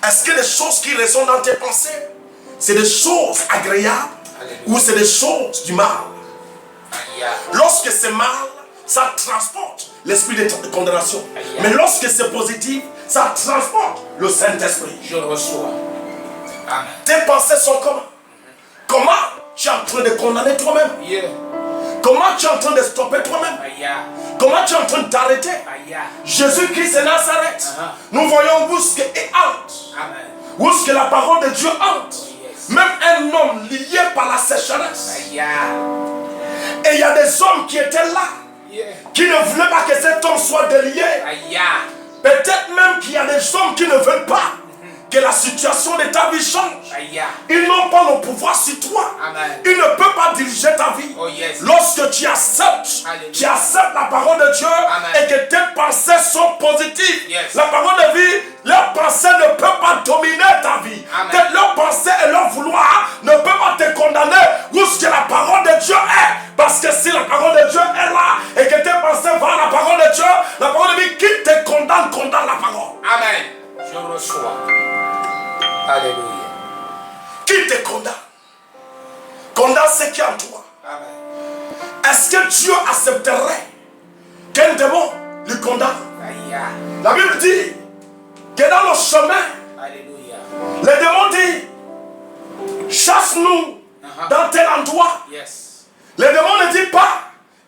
Est-ce que les choses qui résonnent dans tes pensées, c'est des choses agréables ou c'est des choses du mal? Yeah. Lorsque c'est mal, ça transporte l'esprit de condamnation. Yeah. Mais lorsque c'est positif, ça transporte le Saint-Esprit. Je reçois. Amen. Tes pensées sont comment? Comment tu es en train de condamner toi-même? Yeah. Comment tu es en train de stopper toi-même? Yeah. Comment tu es en train de t'arrêter? Yeah. Jésus-Christ de Nazareth, Uh-huh. nous voyons où ce qui est hante, Amen. où ce que la parole de Dieu hante. Yes. Même un homme lié par la sécheresse. Yeah. Et il y a des hommes qui étaient là, Yeah. qui ne voulaient pas que cet homme soit délié. Yeah. Peut-être même qu'il y a des hommes qui ne veulent pas que la situation de ta vie change. Yeah. Ils n'ont pas le pouvoir sur toi. Amen. Ils ne peuvent pas diriger ta vie. Oh yes. Lorsque tu acceptes, Alléluia. la parole de Dieu Amen. et que tes pensées sont positives, Yes. la parole de vie, leurs pensées ne peuvent pas dominer ta vie. Amen. Leurs pensées et leur vouloir ne peuvent pas te condamner où ce que la parole de Dieu est. Parce que si la parole de Dieu est là et que tes pensées vont à la parole de Dieu, la parole de vie qui te condamne, condamne la parole. Amen. Je reçois. Alléluia. Qui te condamne? Condamne ce qui est en toi. Amen. Est-ce que Dieu accepterait qu'un démon lui condamne? Yeah. La Bible dit que dans le chemin, Alléluia. les démons disent chasse-nous dans tel endroit. Yes. Les démons ne disent pas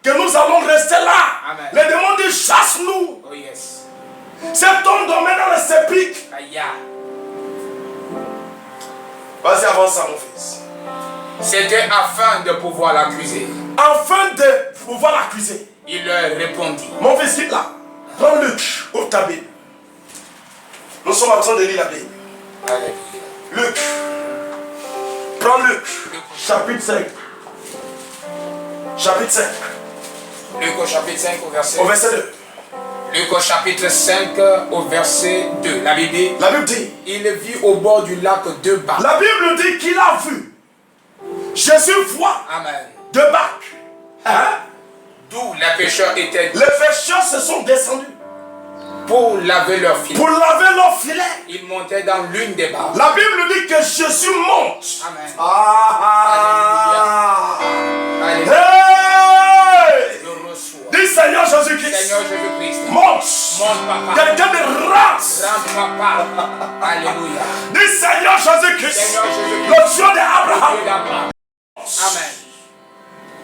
que nous allons rester là. Amen. Les démons disent chasse-nous. Oh yes. Cet homme dormait dans le sépulcre. Yeah. Vas-y, avance ça, mon fils. C'était afin de pouvoir l'accuser. Afin de pouvoir l'accuser. Il leur répondit. Mon fils, quitte là. Prends Luc, ouvre ta Bible. Nous sommes en train de lire la Bible. Alléluia. Luc. Prends Luc, chapitre 5. Chapitre 5. Luc au chapitre 5 au verset Au verset 2. Luc au chapitre 5 au verset 2. La Bible dit, La Bible dit. il vit au bord du lac deux barques. La Bible dit qu'il a vu. Jésus voit Amen. 2 barques. Hein? D'où les pêcheurs étaient Les pêcheurs se sont descendus pour laver leurs filets. pour laver leur filet. Ils montaient dans l'une des barques. La Bible dit que Jésus monte. Amen. Hey! Je reçois. Dis Seigneur Jésus-Christ. Seigneur Jésus-Christ. Monte. Monte, papa. Quelqu'un de race. Grand papa. Alléluia. Dis Seigneur Jésus-Christ. Seigneur Jésus-Christ. Le Dieu d'Abraham. Dieu d'Abraham. Amen.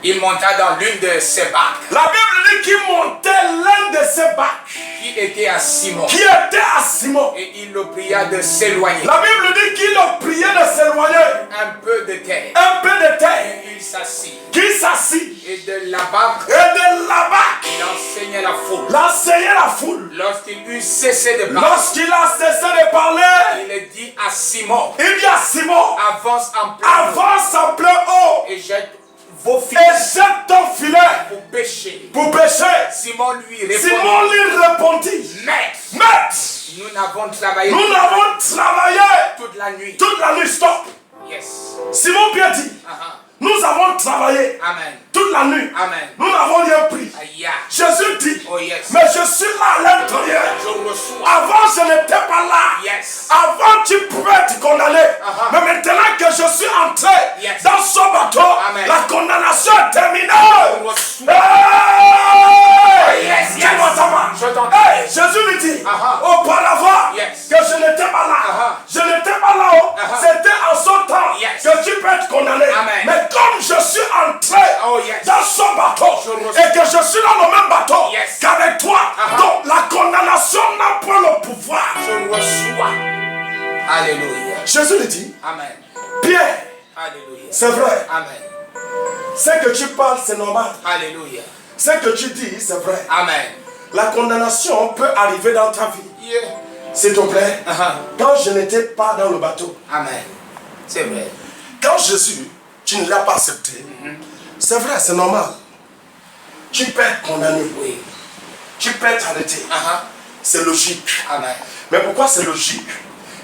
Il monta dans l'une de ces barques La Bible dit qu'il montait l'un de ces barques qui était à Simon. qui était à Simon. Et il le pria de s'éloigner. La Bible dit qu'il le priait de s'éloigner Un peu de terre. un peu de terre. Il s'assit. Qui s'assit Et de la barque, et de la barque il enseignait la foule. l'enseignait la foule. Lorsqu'il eut cessé de parler, Lorsqu'il a cessé de parler, il dit à Simon, il dit à Simon, avance en plein eau avance en plein eau et jette vos et filets jette ton filet pour pêcher. pour pêcher. Simon lui répondit, Simon lui répondit, Maître, Maître, nous n'avons travaillé nous avons travaillé toute la nuit. toute la nuit. Stop. Yes. Simon Pierre dit, nous avons travaillé Amen. toute la nuit. Amen. Nous n'avons rien pris. Aïe. Jésus dit, Oh yes. mais je suis là à l'intérieur. Je reçois. Avant, je n'étais pas là. Yes. Avant, tu pouvais être condamné. Mais maintenant que je suis entré Yes. dans ce bateau, Amen. la condamnation est terminée. Je reçois. Hey! Yes, yes. Dis-moi ta main. Je t'entends. Hey, Jésus lui dit, auparavant, Yes. que je n'étais pas là. Je n'étais pas là-haut. C'était en ce temps Yes. que tu peux être condamné. Amen. Mais comme je suis entré Oh, yes. dans ce bateau Je reçois. et que je suis suis dans le même bateau Yes. qu'avec toi. Donc la condamnation n'a pas le pouvoir. Je reçois. Alléluia. Jésus lui dit, Amen. Pierre, Alléluia. c'est vrai. Amen. Ce que tu parles, c'est normal. Alléluia. Ce que tu dis, c'est vrai. Amen. La condamnation peut arriver dans ta vie. Yeah. S'il te plaît, quand je n'étais pas dans le bateau, Amen. C'est vrai. quand Jésus, tu ne l'as pas accepté, c'est vrai, c'est normal. Tu peux être condamné. Oui. Tu peux être arrêté. C'est logique. Amen. Mais pourquoi c'est logique?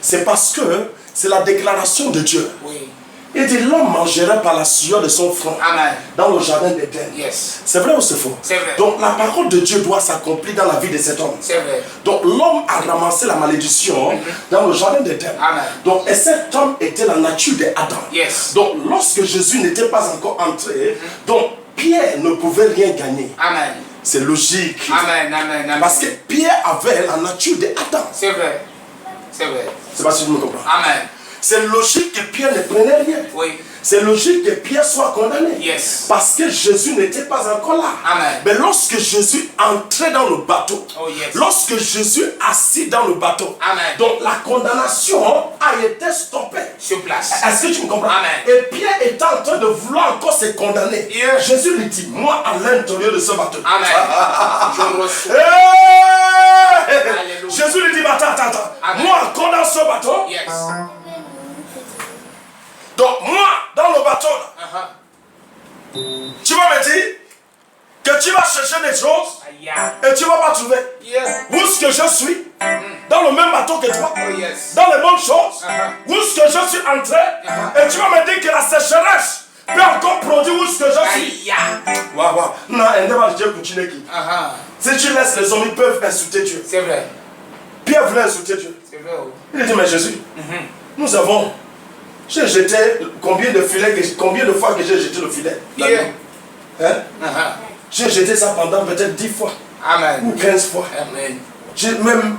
C'est parce que c'est la déclaration de Dieu. Oui. Il dit l'homme mangerait par la sueur de son front Amen. dans le jardin d'Éden. Yes. C'est vrai ou c'est faux? C'est vrai. Donc la parole de Dieu doit s'accomplir dans la vie de cet homme. C'est vrai. Donc l'homme a ramassé la malédiction dans le jardin d'Éden. Amen. Donc et cet homme était la nature d'Adam. Yes. Donc lorsque Jésus n'était pas encore entré, donc Pierre ne pouvait rien gagner. Amen. C'est logique. Amen. Amen. Amen. Parce que Pierre avait la nature d'Adam. C'est vrai. C'est vrai. C'est pas si tu me comprends. Amen. C'est logique que Pierre ne prenait rien. Oui. C'est logique que Pierre soit condamné. Yes. Parce que Jésus n'était pas encore là. Amen. Mais lorsque Jésus entrait dans le bateau, Oh, yes. lorsque Jésus assis dans le bateau, Amen. donc la condamnation a été stoppée. Sur place. Est-ce que tu me comprends? Amen. Et Pierre était en train de vouloir encore se condamner. Yeah. Jésus lui dit, moi à l'intérieur de ce bateau. Amen. Je reçois. Hey! Alléluia. Jésus lui dit, attends. Amen. Moi encore dans ce bateau. Yes. Donc moi dans le bateau là, tu vas me dire que tu vas chercher des choses Aïe. et tu ne vas pas trouver. Yeah. Où est-ce que je suis? Dans le même bateau que toi. Oh, yes. Dans les mêmes choses. Où est-ce que je suis entré? Et tu vas me dire que la sécheresse peut encore produire où est-ce que je suis. Aïe. Waouh. Non, elle ne va pas dire continuer qui. Si tu laisses les hommes, ils peuvent insulter Dieu. C'est vrai. Pierre voulait insulter Dieu. C'est vrai. Oh. Il dit, mais Jésus, nous avons... J'ai jeté combien de fois que j'ai jeté le filet? Yeah. Hein? J'ai jeté ça pendant peut-être 10 fois Amen. ou 15 fois. Amen.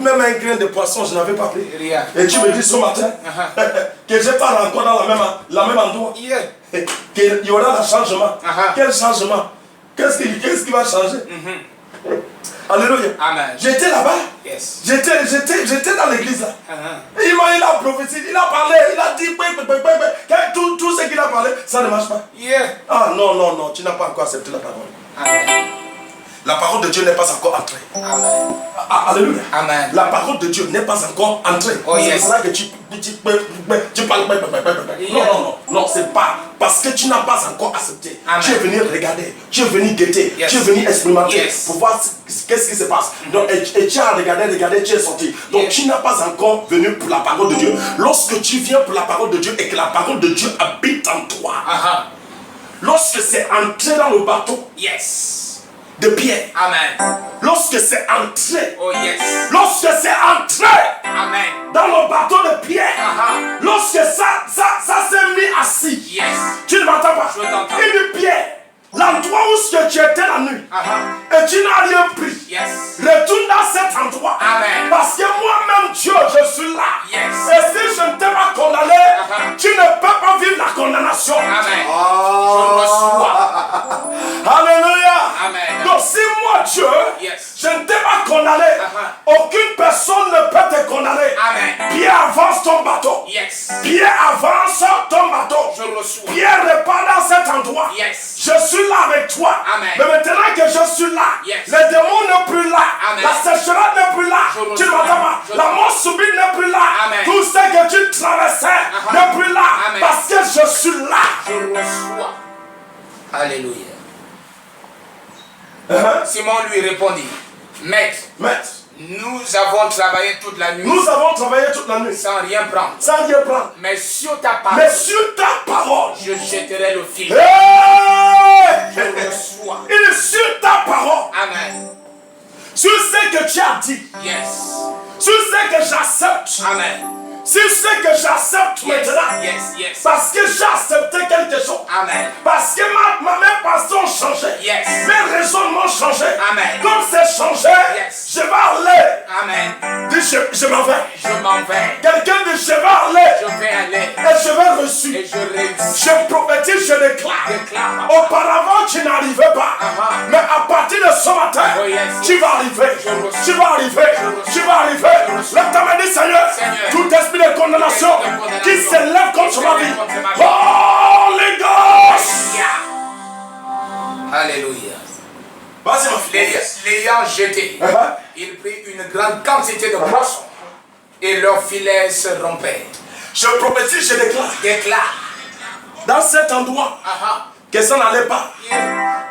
Même un grain de poisson, je n'avais pas pris. Rien. Et tu me dis ce matin que je pars encore dans la même endroit. Yeah. Qu'il y aura un changement. Quel changement? Qu'est-ce qui va changer? Alléluia. Amen. J'étais là-bas. Yes. J'étais dans l'église là. Il a prophétisé, il a parlé, il a dit tout ce qu'il a parlé, ça ne marche pas. Yeah. Ah non, tu n'as pas encore accepté la parole. Amen. La parole de Dieu n'est pas encore entrée. Amen. Alléluia. Amen. La parole de Dieu n'est pas encore entrée. Oh, c'est yes. pour ça que tu parles. Yeah. Non, c'est pas parce que tu n'as pas encore accepté. Amen. Tu es venu regarder, tu es venu guetter, Yes. tu es venu expérimenter Yes. pour voir qu'est-ce qui se passe. Donc, et tu as regardé, tu es sorti. Donc Yeah. tu n'as pas encore venu pour la parole de Dieu. Lorsque tu viens pour la parole de Dieu et que la parole de Dieu habite en toi, lorsque c'est entré dans le bateau Yes. de Pierre, Amen. lorsque c'est entré, Oh, yes. lorsque c'est entré Amen. dans le bateau de Pierre, lorsque ça s'est mis assis, Yes. tu ne m'entends pas? Je t'entends. Il dit Pierre, l'endroit où ce que tu étais la nuit, et tu n'as rien pris, Yes. retourne dans cet endroit. Amen. Parce que moi-même Dieu, je suis là. Yes. Et si je ne t'ai pas condamné, tu ne peux pas vivre la condamnation. Amen. Je reçois. Alléluia. Amen. Donc si moi Dieu, Yes. je ne t'ai pas condamné, aucune personne ne peut te condamner. Amen. Pierre avance ton bateau. Yes. Pierre avance ton bateau. Je reçois. Pierre repart dans cet endroit. Yes. Je suis là avec toi. Amen. Mais maintenant que je suis là, Yes. les démons ne plus là. Amen. La sécheresse n'est plus là. Je Tu ne m'entends pas. reçois. La mort subite n'est plus là. Amen. Tout ce que tu traversais n'est plus là. Amen. Parce que je suis là. Je reçois. Alléluia. Simon lui répondit, Maître, nous avons travaillé toute la nuit Nous avons travaillé toute la nuit sans rien prendre. sans rien prendre. Mais sur ta parole, Mais sur ta parole, je jetterai le fil. hey! Je reçois. Il est sur ta parole. Amen. Sur ce que tu as dit. Yes. Sur ce que j'accepte. Amen. Sur ce que j'accepte Yes. maintenant. Yes. Parce que j'ai accepté quelque chose. Amen. Parce que mes pensées ont changé. Yes. Mes raisonnements ont changé. Amen. Comme c'est changé, Yes. je vais aller. Amen. Dis, je m'en vais. Je m'en vais. Quelqu'un dit je vais aller. Je vais aller. Et je vais reçu. Et je réussis. Je prophétise, je déclare. Déclare. Auparavant, tu n'arrivais pas. Mais à partir de ce Oh, yes. Tu vas arriver. Je reçois. Tu vas arriver. Je Tu vas arriver. reçois. Lève ta main, dis Seigneur. Seigneur. Tout esprit de condamnation Tout esprit de condamnation qui s'élève contre ma vie. contre ma vie. Holy Ghost. Alléluia. Vas-y, ma fille. L'ayant jeté, Uh-huh. il prit une grande quantité de poissons et leurs filets se rompaient. Je prophétise, je déclare. Déclare. Dans cet endroit, que ça n'allait pas.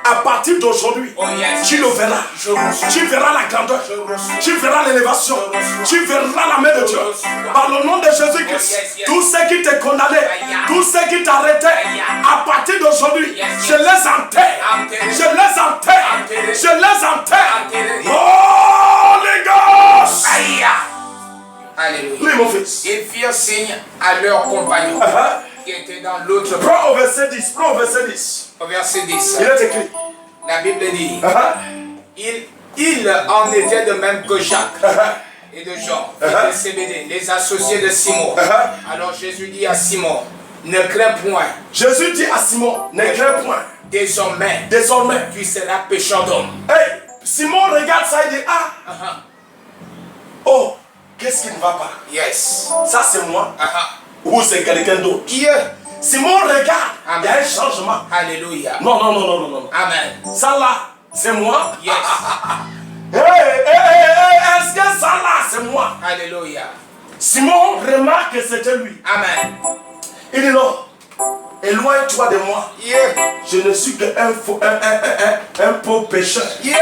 À partir d'aujourd'hui, Oh, yes. tu le verras. Je reçois. Tu verras la grandeur. Je reçois. Tu verras l'élévation. Je reçois. Tu verras la main de Dieu. Je reçois. Par le nom de Jésus-Christ, Oh, yes, yes. tous ceux qui te condamnaient, Aïe. tous ceux qui t'arrêtaient, Aïe. à partir d'aujourd'hui, Yes, je yes. les enterre. Enterré. Je les enterre. Enterré. Je les enterre. Enterré. Oh, les gosses! Aïe. Alléluia. Oui, mon fils. Ils firent signe à leurs compagnons Uh-huh. qui étaient dans l'autre bord. Prends au verset 10. Prends au verset 10. Au verset 10, Il est écrit. la Bible dit Uh-huh. il en était de même que Jacques Uh-huh. et de Jean, et de Zébédée, les associés de Simon. Uh-huh. Alors Jésus dit à Simon, ne crains point, Jésus dit à Simon, ne crains point. désormais Désormais. tu seras pécheur d'homme. Hey, Simon regarde ça et dit, ah, oh, qu'est-ce qui ne va pas? Yes. Ça c'est moi ou c'est quelqu'un d'autre? Simon regarde, il y a un changement. Alléluia. Non, non, non, non, non, non. Amen. Ça là, c'est moi. Yes. Est-ce que ça là, c'est moi? Alléluia. Simon remarque que c'était lui. Amen. Il dit non, éloigne-toi de moi. Yeah. Je ne suis qu'un un pauvre pécheur. Yeah.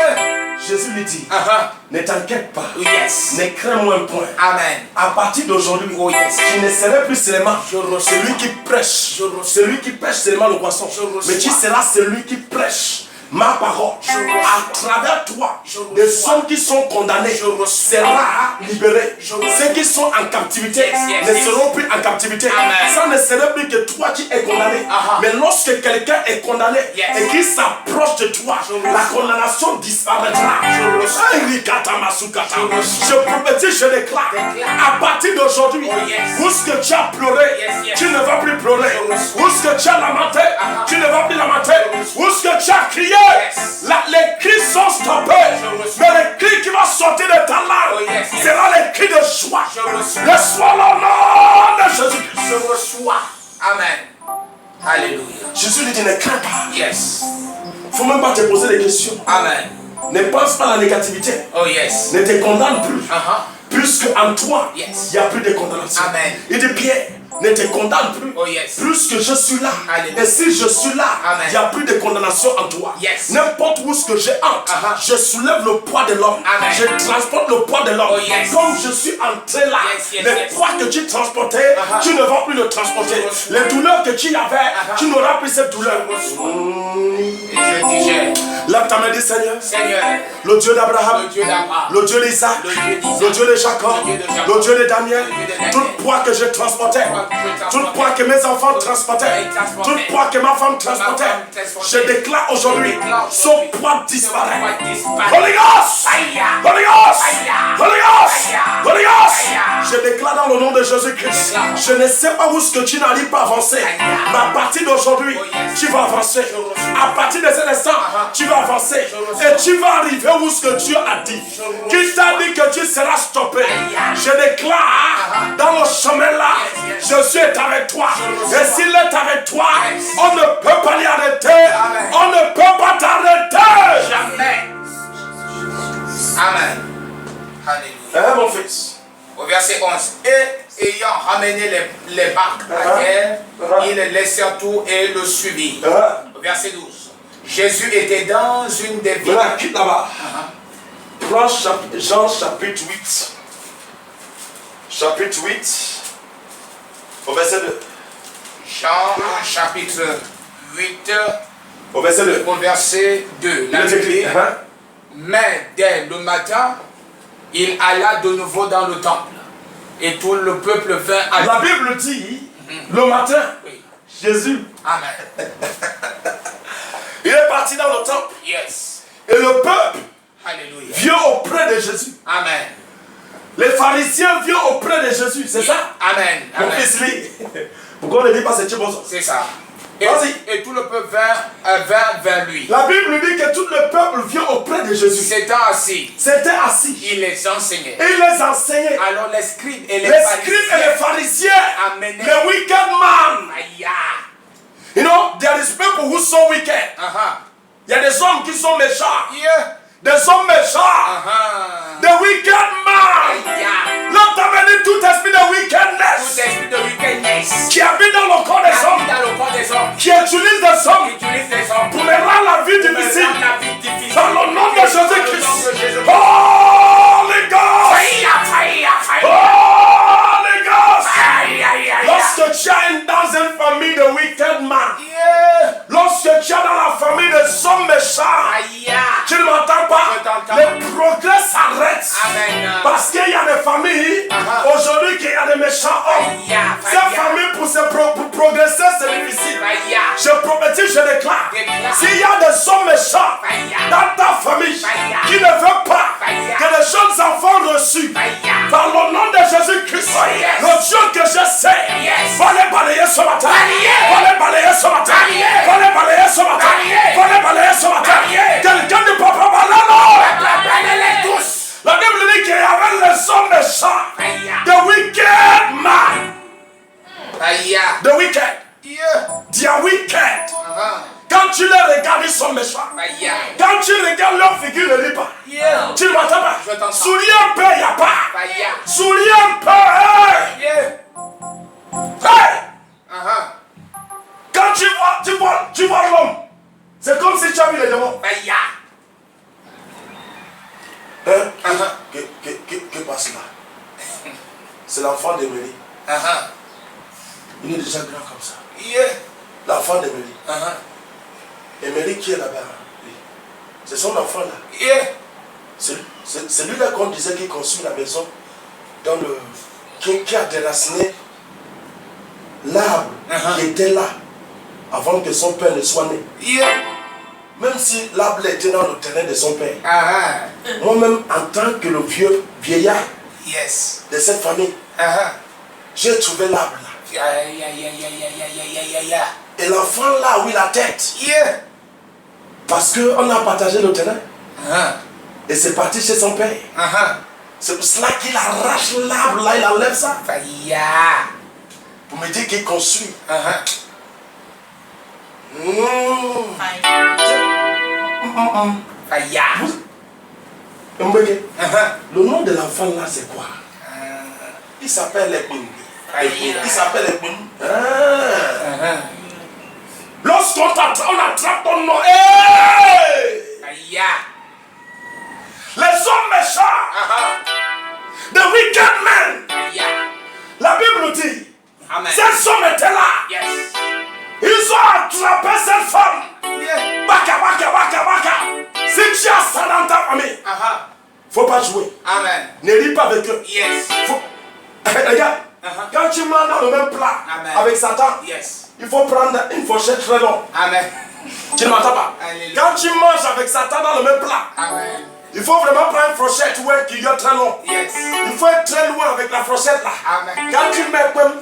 Jésus lui dit, Uh-huh. ne t'inquiète pas, Yes. ne crains-moi point. Amen. À partir d'aujourd'hui, Oh, yes. tu ne seras plus seulement Je reçois. celui qui prêche, Je reçois. celui qui pêche seulement le poisson, Je reçois. mais tu seras celui qui prêche ma parole. reçois. À travers toi, Je reçois. des hommes qui sont condamnés Je reçois. seront libérés. Je reçois. Ceux qui sont en captivité Yes, yes, ne yes. seront plus en captivité. Amen. Ça ne sera plus que toi qui es condamné. Uh-huh. Mais lorsque quelqu'un est condamné Yes. et qui s'approche de toi, Je la reçois. condamnation disparaîtra. Je reçois. Rikata Masukata. Je reçois. Je prophétise, je déclare, Déclare. à partir d'aujourd'hui, Oh, yes. où ce que tu as pleuré, Yes, yes. tu ne vas plus pleurer. Je reçois. Où ce que tu as lamenté, tu ne vas plus lamenter. Je reçois. Où ce que tu as crié, Yes. les cris sont stoppés. Je reçois. Mais les cris qui vont sortir de ta langue Oh, yes, yes. seront les cris de joie. Je reçois. Reçois le nom de Jésus-Christ. Je reçois. Amen. Alléluia. Jésus lui dit, ne crains pas. Yes. Il ne faut même pas te poser des questions. Amen. Ne pense pas à la négativité. Oh, yes. Ne te condamne plus. Uh-huh. Puisque en toi, il Yes. n'y a plus de condamnation. Amen. Il dit, Pierre, ne te condamne plus. Oh, yes. Puisque je suis là. Alléluia. Et si je suis là, Amen. il n'y a plus de condamnation en toi. Yes. N'importe où ce que je entre, Uh-huh. je soulève le poids de l'homme. Amen. Je transporte le poids de l'homme. Oh, yes. Comme je suis entré là, Yes, yes, le yes. poids que tu transportais, Uh-huh. tu ne vas plus le transporter. Je reçois. Les douleurs que tu avais, Uh-huh. tu n'auras plus cette douleur. Je reçois. Et je digère. Lève ta main, dis Seigneur, Seigneur, le Dieu d'Abraham, le Dieu d'Abraham, le Dieu d'Isaac, Le Dieu d'Isaac, le Dieu de Jacob, le Dieu de Jacob, le Dieu de Daniel, le Dieu de Daniel, tout poids que je transportais, poids que je transportais, tout poids que mes enfants transportaient, ils transportaient, tout poids que ma femme transportait, femme transportait, je déclare aujourd'hui, je déclare son aujourd'hui, poids disparaît. poids disparaît. Holy Ghost! Aïe. Holy Ghost! Aïe. Holy Ghost! Aïe. Holy Ghost! Aïe. Je déclare dans le nom de Jésus-Christ, déclare. je ne sais pas où ce que tu n'arrives pas à avancer, Aïe. mais à partir d'aujourd'hui, Oh, yes. tu vas avancer. reçois. À partir de cet instant, Uh-huh. tu vas avancer. Je reçois. Et tu vas arriver où ce que Dieu a dit. Qui t'a dit que tu seras stoppé. Aïe. Je déclare dans le chemin là, Yes, yes. Jésus est avec toi. Je reçois. Et s'il est avec toi, Yes. on ne peut pas l'y arrêter. Amen. On ne peut pas t'arrêter. Jamais. Amen. Alléluia. Hein, mon fils? Au verset 11. Et ayant ramené les barques à terre, ils laissèrent tout et le suivirent. Au verset 12. Jésus était dans une des villes. Voilà, quitte là-bas. Prends Jean chapitre 8. Chapitre 8. Au verset 2. Jean chapitre 8, Au verset 2. au verset 2. La Il est Bible écrit. dit, mais dès le matin, il alla de nouveau dans le temple. Et tout le peuple vint à La lui. Bible dit, le matin, Oui. Jésus, Amen. il est parti dans le temple. Yes. Et le peuple Alléluia. vient auprès de Jésus. Amen. Les pharisiens viennent auprès de Jésus, c'est ça? Amen. Mon Amen. fils, lit. Pourquoi on ne dit pas c'est Tchibozo? C'est ça. Et tout le peuple vint vers lui. La Bible dit que tout le peuple vient auprès de Jésus. C'était assis. C'était assis. Il les enseignait. Et il les enseignait. Alors les scribes et Les scribes et les pharisiens, amenaient le wicked man. Aïe. You know, there is people who so wicked. Il y a des hommes qui sont méchants. Yeah. Des hommes méchants. The wicked man. L'homme t'a venu tout esprit de wickedness. Tout esprit de wickedness. Qui habite dans le corps des hommes. Dans le corps des hommes. Qui utilise des hommes. Qui utilise les hommes. Pour les rendre la vie difficile. Dans le nom de Jésus-Christ. Holy Ghost. Holy Ghost. Lorsque tu as dans une famille de wicked man. Lorsque tu es dans la famille des hommes méchants. Tu ne m'entends pas. Le progrès s'arrête. Parce qu'il y a des familles aujourd'hui qui a des méchants hommes. Ces familles pour progresser c'est difficile. Je prophétise, je déclare. S'il y a des hommes méchants dans ta famille qui ne veulent pas que les jeunes enfants reçus par le nom de Jésus-Christ, le Dieu que je sais, va les balayer ce matin. Va les balayer ce matin. Va les balayer ce matin. Va les balayer ce matin. Quelqu'un ne peut pas balayer tous. La Bible dit qu'il y avait les hommes méchants. The wicked man. The wicked. They are wicked. Quand tu les regardes, ils sont méchants. Quand tu regardes leur figure, ne lis pas. Tu ne m'entends pas. Soulier un peu, il n'y a pas. Soulier un peu. Quand tu vois l'homme, c'est comme si tu as vu les démons. Que passe là? C'est l'enfant d'Émilie. Il est déjà grand comme ça. L'enfant d'Émilie. Émilie qui est là-bas. C'est son enfant là. C'est lui là qu'on disait qu'il construit la maison dans le qui a déraciné l'arbre qui était là avant que son père ne soit né. Même si l'arbre était dans le terrain de son père. Moi-même, en tant que le vieillard de cette famille, j'ai trouvé l'arbre là. Et l'enfant là où il a la tête. Parce qu'on a partagé le terrain. Et c'est parti chez son père. C'est pour cela qu'il arrache l'arbre là, il enlève ça. Pour me dire qu'il construit. Le nom de l'enfant là c'est quoi? Il s'appelle Ekbin. Il s'appelle Ekbin. Lorsqu'on attrape ton nom, les hommes méchants, the wicked men, la Bible dit, ces hommes étaient là. Ils ont attrapé cette femme. Baka. Si tu as ça dans ta famille, faut pas jouer. Ne lis pas avec eux. Regarde, quand tu manges dans le même plat avec Satan, il faut prendre une fourchette très longue. Tu ne m'entends pas? Quand tu manges avec Satan dans le même plat, il faut vraiment prendre une fourchette qui est très longue. Il faut être très loin avec la fourchette là. Quand tu mets comme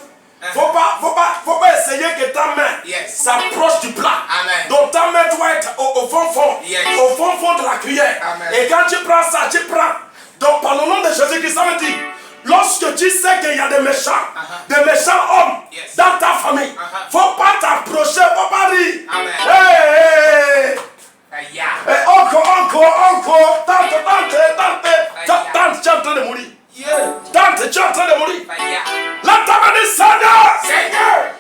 faut pas essayer que ta main s'approche du plat. Donc ta main doit être au fond de la cuillère. Et quand tu prends ça, tu prends. Donc par le nom de Jésus-Christ, ça me dit, lorsque tu sais qu'il y a des méchants hommes dans ta famille, faut pas t'approcher, faut pas rire. Encore, tante, tu es en train de mourir. Tante, tu es en train de mourir. Là, t'as dit, Seigneur,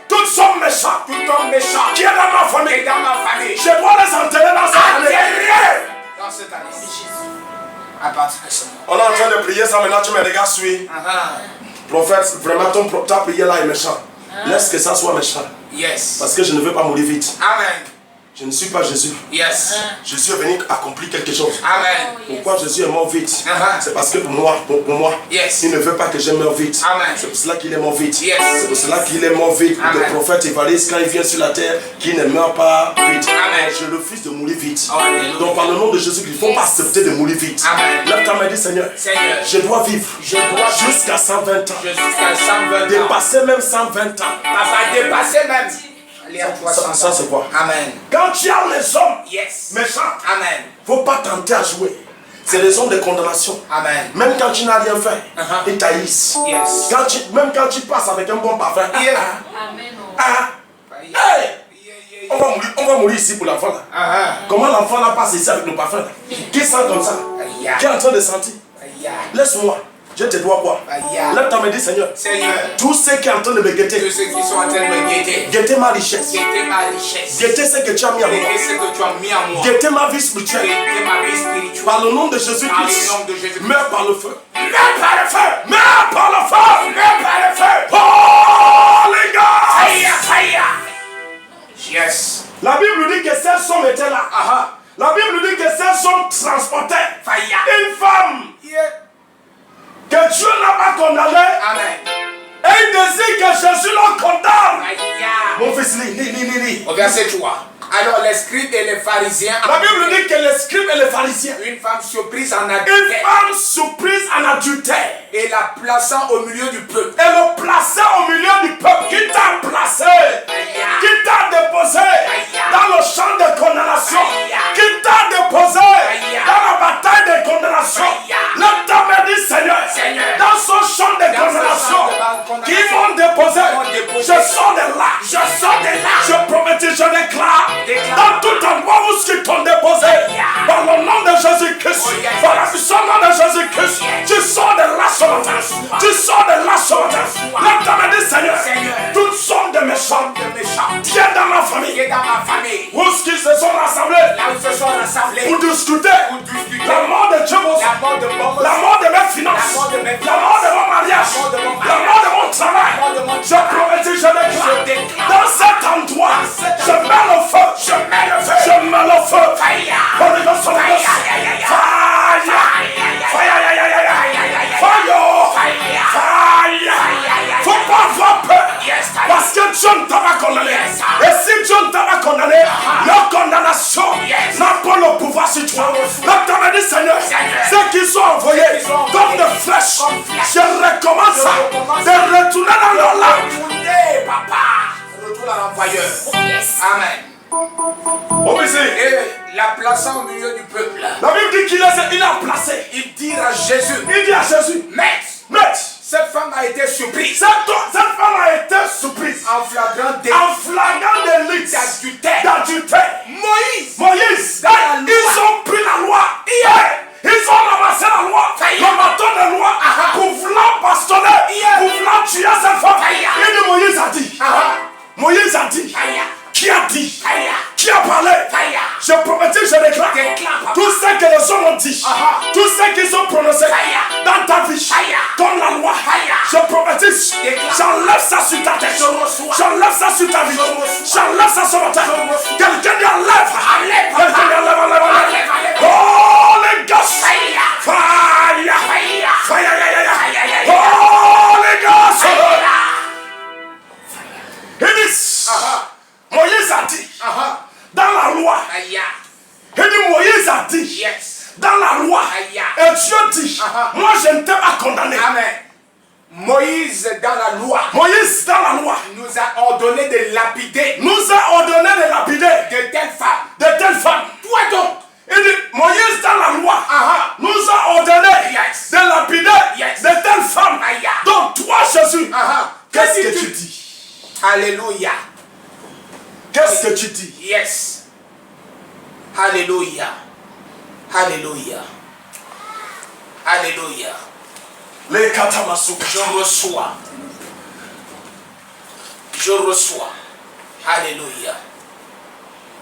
tous sont méchants. Qui est dans ma famille? Je dois les enterrer dans cette année. À partir de ce moment. On est en train de prier ça maintenant, tu me regardes, suis. Prophète, vraiment ta prière là est méchant. Laisse que ça soit méchant. Parce que je ne veux pas mourir vite. Je ne suis pas Jésus. Jésus est venu accomplir quelque chose. Pourquoi Jésus est mort vite? C'est parce que pour moi, il ne veut pas que je meure vite. C'est pour cela qu'il est mort vite. C'est pour cela qu'il est mort vite. Pour que le prophète évariste, quand il vient sur la terre, qu'il ne meurt pas vite. Je refuse de mourir vite. Donc par le nom de Jésus, il ne faut pas accepter de mourir vite. Lève ta main et dis, Seigneur, je dois vivre jusqu'à 120 ans. Dépasser même 120 ans. Dépasser même Ça c'est quoi? Amen. Quand tu as les hommes Yes. méchants, Amen. faut pas tenter à jouer. C'est les hommes de condamnation. Amen. Même quand tu n'as rien fait, ils taillissent. Yes. Même quand tu passes avec un bon parfum. Yeah. Hey! On va mourir ici pour l'enfant là. Comment l'enfant là passe ici avec le parfum là? Qui sent comme ça? Qui est en train de sentir? Laisse-moi. Je te dois quoi? Lève ta main, dis Seigneur. Seigneur. Tous ceux qui sont en train de me guetter. Tous ceux qui sont en train de me guetter. Guetter ma richesse. Guetter ma richesse. Guetter ce que tu as mis en moi. Guetter ce que tu as mis en moi. Guetter ma vie spirituelle. Guetter ma vie spirituelle. Par le nom de Jésus-Christ. Par le nom de Jésus-Christ. Meurs par le feu. Meurs par le feu. Meurs par le feu. Meurs par le feu. Oh les gars. Fire, fire. Yes. La Bible dit que ces sommes étaient là. La Bible dit que ces sommes transportaient Fire. une femme que Dieu n'a pas condamnée. Amen. Et il désire que Jésus le condamne. Fire. Mon fils, lis. Au verset 3. Alors les scribes et les pharisiens. La Bible dit que les scribes et les pharisiens. Une femme surprise en Une adultère. femme surprise en adultère. Et la plaçant au milieu du peuple. Et le placer au milieu du peuple. Qui t'a placé? Qui t'a déposé dans le champ de condamnation? Qui t'a déposé dans la bataille de condamnation? Le temps me dit Seigneur, dans son champ de condamnation, qui m'ont déposé, je sors de là. Je promets, je déclare, dans tout endroit où ce qui t'ont déposé, par le nom de Jésus-Christ, par la puissance de Jésus-Christ, tu sors de là ce matin. Tu sors de là ce matin. Le temps me dit Seigneur, toutes sortes de méchants, viens dans ma famille. Où est-ce qu'ils se sont rassemblés pour discuter la mort de Dieu, la mort de mes finances, la mort de mon mariage, la mort de mon travail. Je promets, je déclare, dans cet endroit, je mets le feu, je mets le feu. Holy Ghost, Holy Ghost. Faut pas avoir peur. Parce que Dieu ne t'a pas condamné. Et si Dieu ne t'a pas condamné, la condamnation n'a pas le pouvoir sur toi. Donc tu m'as dit Seigneur, ceux qui sont envoyés comme des flèches, je recommence de retourner dans leur langue. Retourne à l'employeur. Amen. Et la plaçant au milieu du peuple. La Bible dit qu'il a placé. Il dit à Jésus. Maître, cette femme a été surprise. Cette femme a été surprise. En flagrant délit d'adultère. Moïse. Ils ont pris la loi. Ils ont ramassé la loi. Le bâton de loi. Pour vouloir bastonner. Pour vouloir tuer cette femme. Et Moïse a dit. Qui a dit? Qui a parlé? Je promettais, je déclare. Tout ce que les hommes ont dit, tout ce qu'ils ont prononcé dans ta vie, comme la loi, je promettais, j'enlève ça sur ta tête. J'enlève ça sur ta vie. J'enlève ça sur ta tête. Quelqu'un dit enlève. Quelqu'un dit enlève. Oh les gars. Fire. Oh les gars. Il dit, Moïse a dit, dans la loi, il dit Moïse a dit, dans la loi, et Dieu dit, moi je ne t'ai pas condamné. Amen. Moïse dans la loi nous a ordonné de lapider de telles femmes. Toi donc, il dit Moïse dans la loi nous a ordonné de lapider de telles femmes. Donc toi Jésus, qu'est-ce que tu dis? Alléluia. Qu'est-ce que tu dis? Yes. Alléluia. Alléluia. Alléluia. Les katamasuka. Je reçois. Alléluia.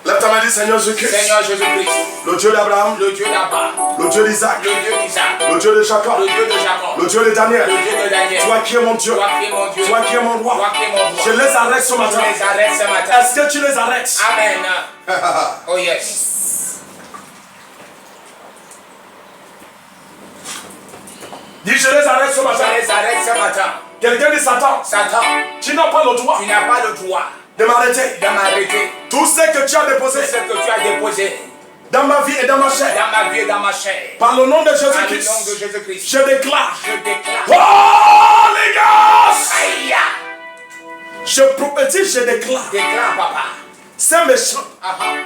Lève ta main, dis Seigneur Jésus-Christ. Seigneur Jésus-Christ. Le Dieu d'Abraham. Le Dieu d'Abraham. Le Dieu d'Isaac. Le Dieu d'Isaac. Le Dieu de Jacob. Le Dieu de Jacob. Le Dieu de Daniel. Le Dieu de Daniel. Toi qui es mon Dieu. Toi qui es mon Dieu. Toi qui es mon roi. Toi qui es mon roi. Je les arrête ce matin. Je les arrête ce matin. Est-ce que tu les arrêtes? Amen. Oh yes. Dis je les arrête ce matin. Je les arrête ce matin. Quelqu'un dit Satan. Tu n'as pas le droit. Tu n'as pas le droit de m'arrêter. Tout ce que tu as déposé. Tout ce que tu as déposé. Dans ma vie et dans ma chair. Dans ma vie et dans ma chair. Par le nom de Jésus-Christ. Je déclare. Je déclare. Oh les gars. Je prophétise, je déclare. Déclare, papa. Ces méchants, Uh-huh.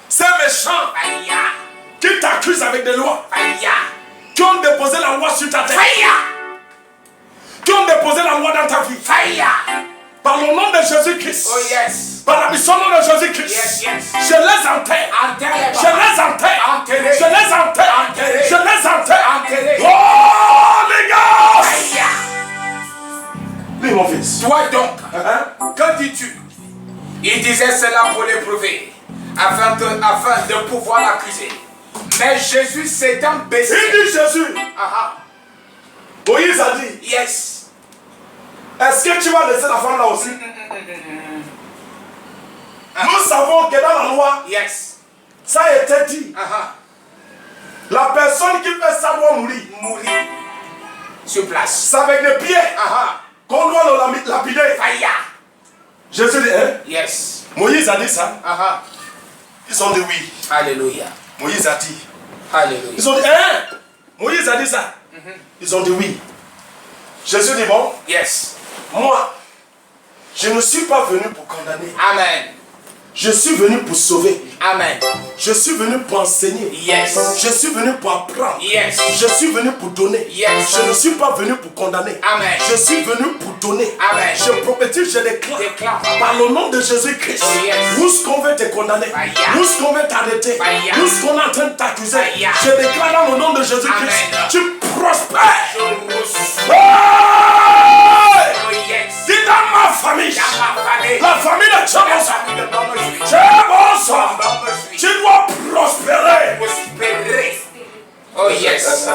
ces méchants Fire. qui t'accusent avec des lois, Fire. qui ont déposé la loi sur ta tête, Fire. qui ont déposé la loi dans ta vie, Fire. par le nom de Jésus-Christ, Oh yes. par la mission de Jésus-Christ, Yes, yes. je les enterre. Enterrez, Je papa. les enterre. Enterrez. Je les enterre. Enterrez. Je les enterre. Enterrez. Oh les gars! Fire. Lui mon fils. Toi donc, Hein? que dis-tu? Il disait cela pour l'éprouver, afin de pouvoir l'accuser. Mais Jésus s'étant baissé. Il dit Jésus. Ah, Moïse a dit, yes. est-ce que tu vas laisser la femme là aussi? Nous savons que dans la loi, Yes. ça a été dit. La personne qui fait ça doit mourir. Mourir sur place. C'est avec les pieds qu'on doit le lapider. Fire. Jésus dit, hein? Yes. Moïse a dit ça. Ils ont dit oui. Alléluia. Moïse a dit. Alléluia. Ils ont dit, hein? Moïse a dit ça. Ils ont dit oui. Jésus dit, bon, Yes. moi, je ne suis pas venu pour condamner. Amen. Je suis venu pour sauver. Amen. Je suis venu pour enseigner. Yes. Je suis venu pour apprendre. Yes. Je suis venu pour donner. Yes. Je ne suis pas venu pour condamner. Amen. Je suis venu pour donner. Amen. Je prophétise, je déclare. Déclare. Par le nom de Jésus-Christ. Oh, yes. Où ce qu'on veut te condamner. Fire. Où ce qu'on veut t'arrêter. Fire. Où ce qu'on est en train de t'accuser. Fire. Je déclare dans le nom de Jésus-Christ. Amen. Tu prospères. Je reçois. Hey! Oh yes. Dis dans ma famille. Dans ma famille. La famille de La Tchabosa. famille de Bamosui. Tchabosa. Bamosui. Tu dois prospérer. Prospérer. Oh yes.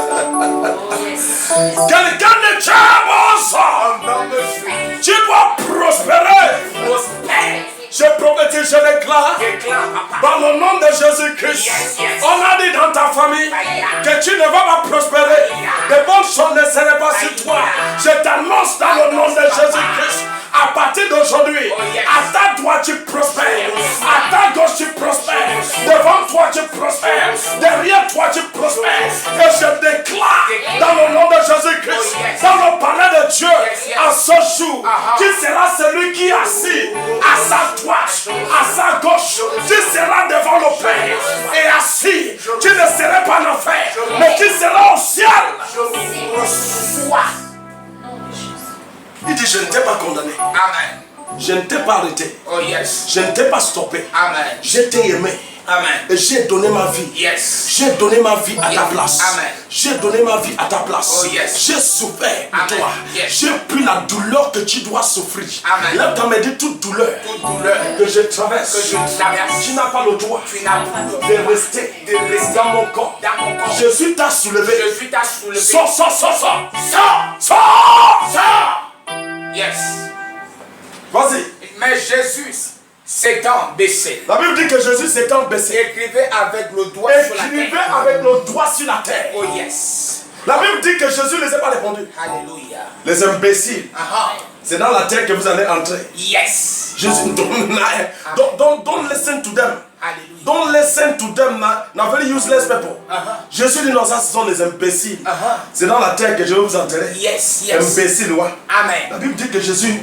Quelqu'un de Tchabosa. Bamosui. Tu dois prospérer. Prospère. Je prophétise, je déclare. Déclare, papa. Par le nom de Jésus-Christ. Yes, yes. On a dit dans ta famille que tu ne vas pas prospérer. De bonnes choses ne seraient pas sur toi. Je t'annonce dans le nom de Jésus-Christ. À partir d'aujourd'hui, à ta droite tu prospères. À ta gauche tu prospères. Devant toi tu prospères. Derrière toi tu prospères. Et je déclare dans le nom de Jésus-Christ, dans le palais de Dieu, à ce jour, tu seras celui qui est assis à sa droite, à sa gauche. Tu seras devant le Père et assis. Tu ne seras pas en enfer, mais tu seras au ciel. Je reçois. Il dit, je ne t'ai pas condamné. Amen. Je ne t'ai pas arrêté. Oh yes. Je ne t'ai pas stoppé. Amen. Je t'ai aimé. Amen. Et j'ai donné ma vie. Yes. J'ai donné ma vie à ta place. Amen. J'ai donné ma vie à ta place. Oh, yes. J'ai souffert pour Amen. toi. Yes. J'ai pris la douleur que tu dois souffrir. Amen. Là, tu m'as dit toute douleur Toute douleur que je traverse. que je traverse. Tu n'as pas le droit Tu n'as pas le de droit rester de rester dans mon corps. dans mon corps. Jésus t'a soulevé. Jésus t'a soulevé. Sors, sors, sors, sors. Sors. Sors. Sors. Yes. Vas-y. Mais Jésus s'étant baissé, La Bible dit que Jésus s'étant baissé. écrivait avec le doigt sur la Écrivait terre. avec le doigt sur la terre. Oh yes. La Bible dit que Jésus ne les a pas répondus. Alléluia. Les imbéciles, c'est dans la terre que vous allez entrer. Yes. Jésus, don't listen to them. Alléluia. Don't listen to them, na very useless people. Jésus dit non, ça ce sont les imbéciles. C'est dans la terre que je vais vous enterrer. Yes, yes. Imbéciles, ouais. Amen. La Bible dit que Jésus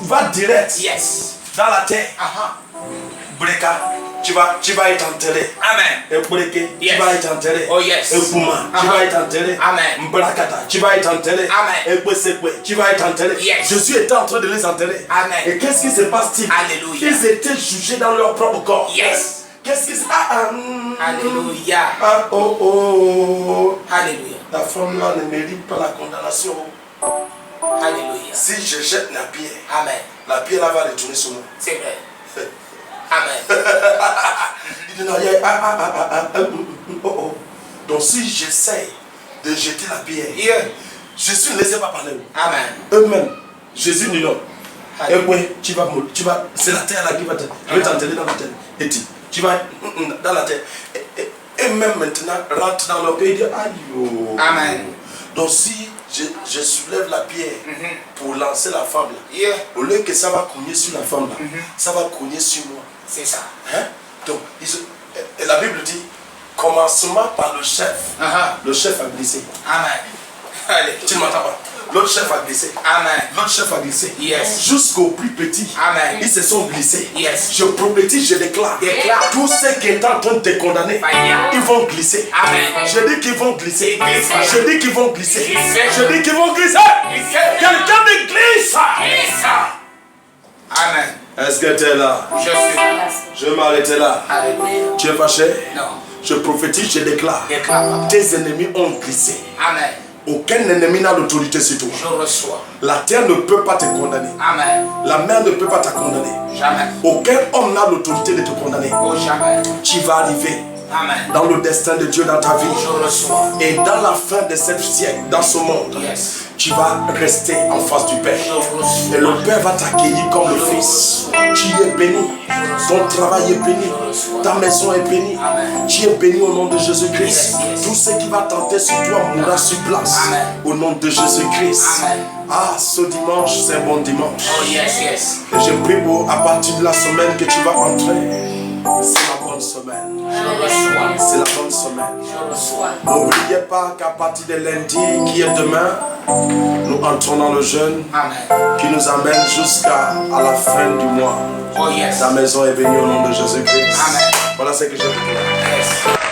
va direct Yes. dans la terre. Breka, tu vas être enterré. Amen. Et Breke, Yes. tu vas être enterré. Oh, yes. Et Puma, tu vas être enterré. Amen. Mbrakata, tu vas être enterré. Amen. Et Kwesekwe, tu vas être enterré. Yes. Jésus était en train de les enterrer. Amen. Et qu'est-ce qui se passe-t-il? Alléluia. Ils étaient jugés dans leur propre corps. Yes. Qu'est-ce qui se Alléluia. Oh. Alléluia. La femme là ne mérite pas la condamnation. Alléluia. Si je jette la pierre, Amen. la pierre là va retourner sur moi. C'est vrai. Amen. Il dit non, Donc si j'essaye de jeter la pierre, Yeah. Jésus ne les a pas parlé. Amen. Eux-mêmes, Jésus dit non. Et Alléluia. puis tu vas, c'est la terre là qui va t'enterrer dans la terre. Et tu vas dans la terre. Et même maintenant, rentre dans leur pays et dit aïe. Amen. Donc si je soulève la pierre pour lancer la femme là, Yeah. au lieu que ça va cogner sur la femme là, ça va cogner sur moi. C'est ça. Hein? Donc, et la Bible dit, commencement par le chef. Le chef a glissé. Amen. Alléluia. Tu ne m'entends pas? L'autre chef a glissé. Amen. L'autre chef a glissé. Yes. Jusqu'au plus petit. Amen. Ils se sont glissés. Yes. Je prophétise, je déclare. Déclare. Tous ceux qui étaient en train de te condamner, Fire. ils vont glisser. Amen. Je dis qu'ils vont glisser. Ils glissent. Je dis qu'ils vont glisser. Glisser. Je dis qu'ils vont glisser. Glisser. Quelqu'un me glisse. Glisse. Amen. Est-ce que tu es là? Je suis là. Je vais m'arrêter là. Alléluia. Tu es fâché? Non. Je prophétise, je déclare. Déclare. Tes ennemis ont glissé. Amen. Aucun ennemi n'a l'autorité sur toi. Je reçois. La terre ne peut pas te condamner. Amen. La mer ne peut pas te condamner. Jamais. Aucun homme n'a l'autorité de te condamner. Oh, jamais. Tu vas arriver Amen. dans le destin de Dieu dans ta vie. Je reçois. Et dans la fin de ce siècle, dans ce monde, Yes. tu vas rester en face du Père. Je reçois. Et le Père va t'accueillir comme le Fils. Tu es béni. Ton travail est béni. Ta maison est bénie. Amen. Tu es béni au nom de Jésus-Christ. Yes, yes. Tout ce qui va tenter sur toi mourra sur place. Amen. Au nom de Jésus-Christ. Amen. Ah, ce dimanche, c'est un bon dimanche. Oh, yes, yes. Et je prie pour, à partir de la semaine que tu vas entrer, c'est la bonne semaine. Je reçois. C'est la bonne semaine. Je reçois. N'oubliez pas qu'à partir de lundi, qui est demain, nous entrons dans le jeûne Amen. qui nous amène jusqu'à la fin du mois. Oh, yes. Ta maison est bénie au nom de Jésus-Christ. Amen. Voilà ce que je veux dire. Yes.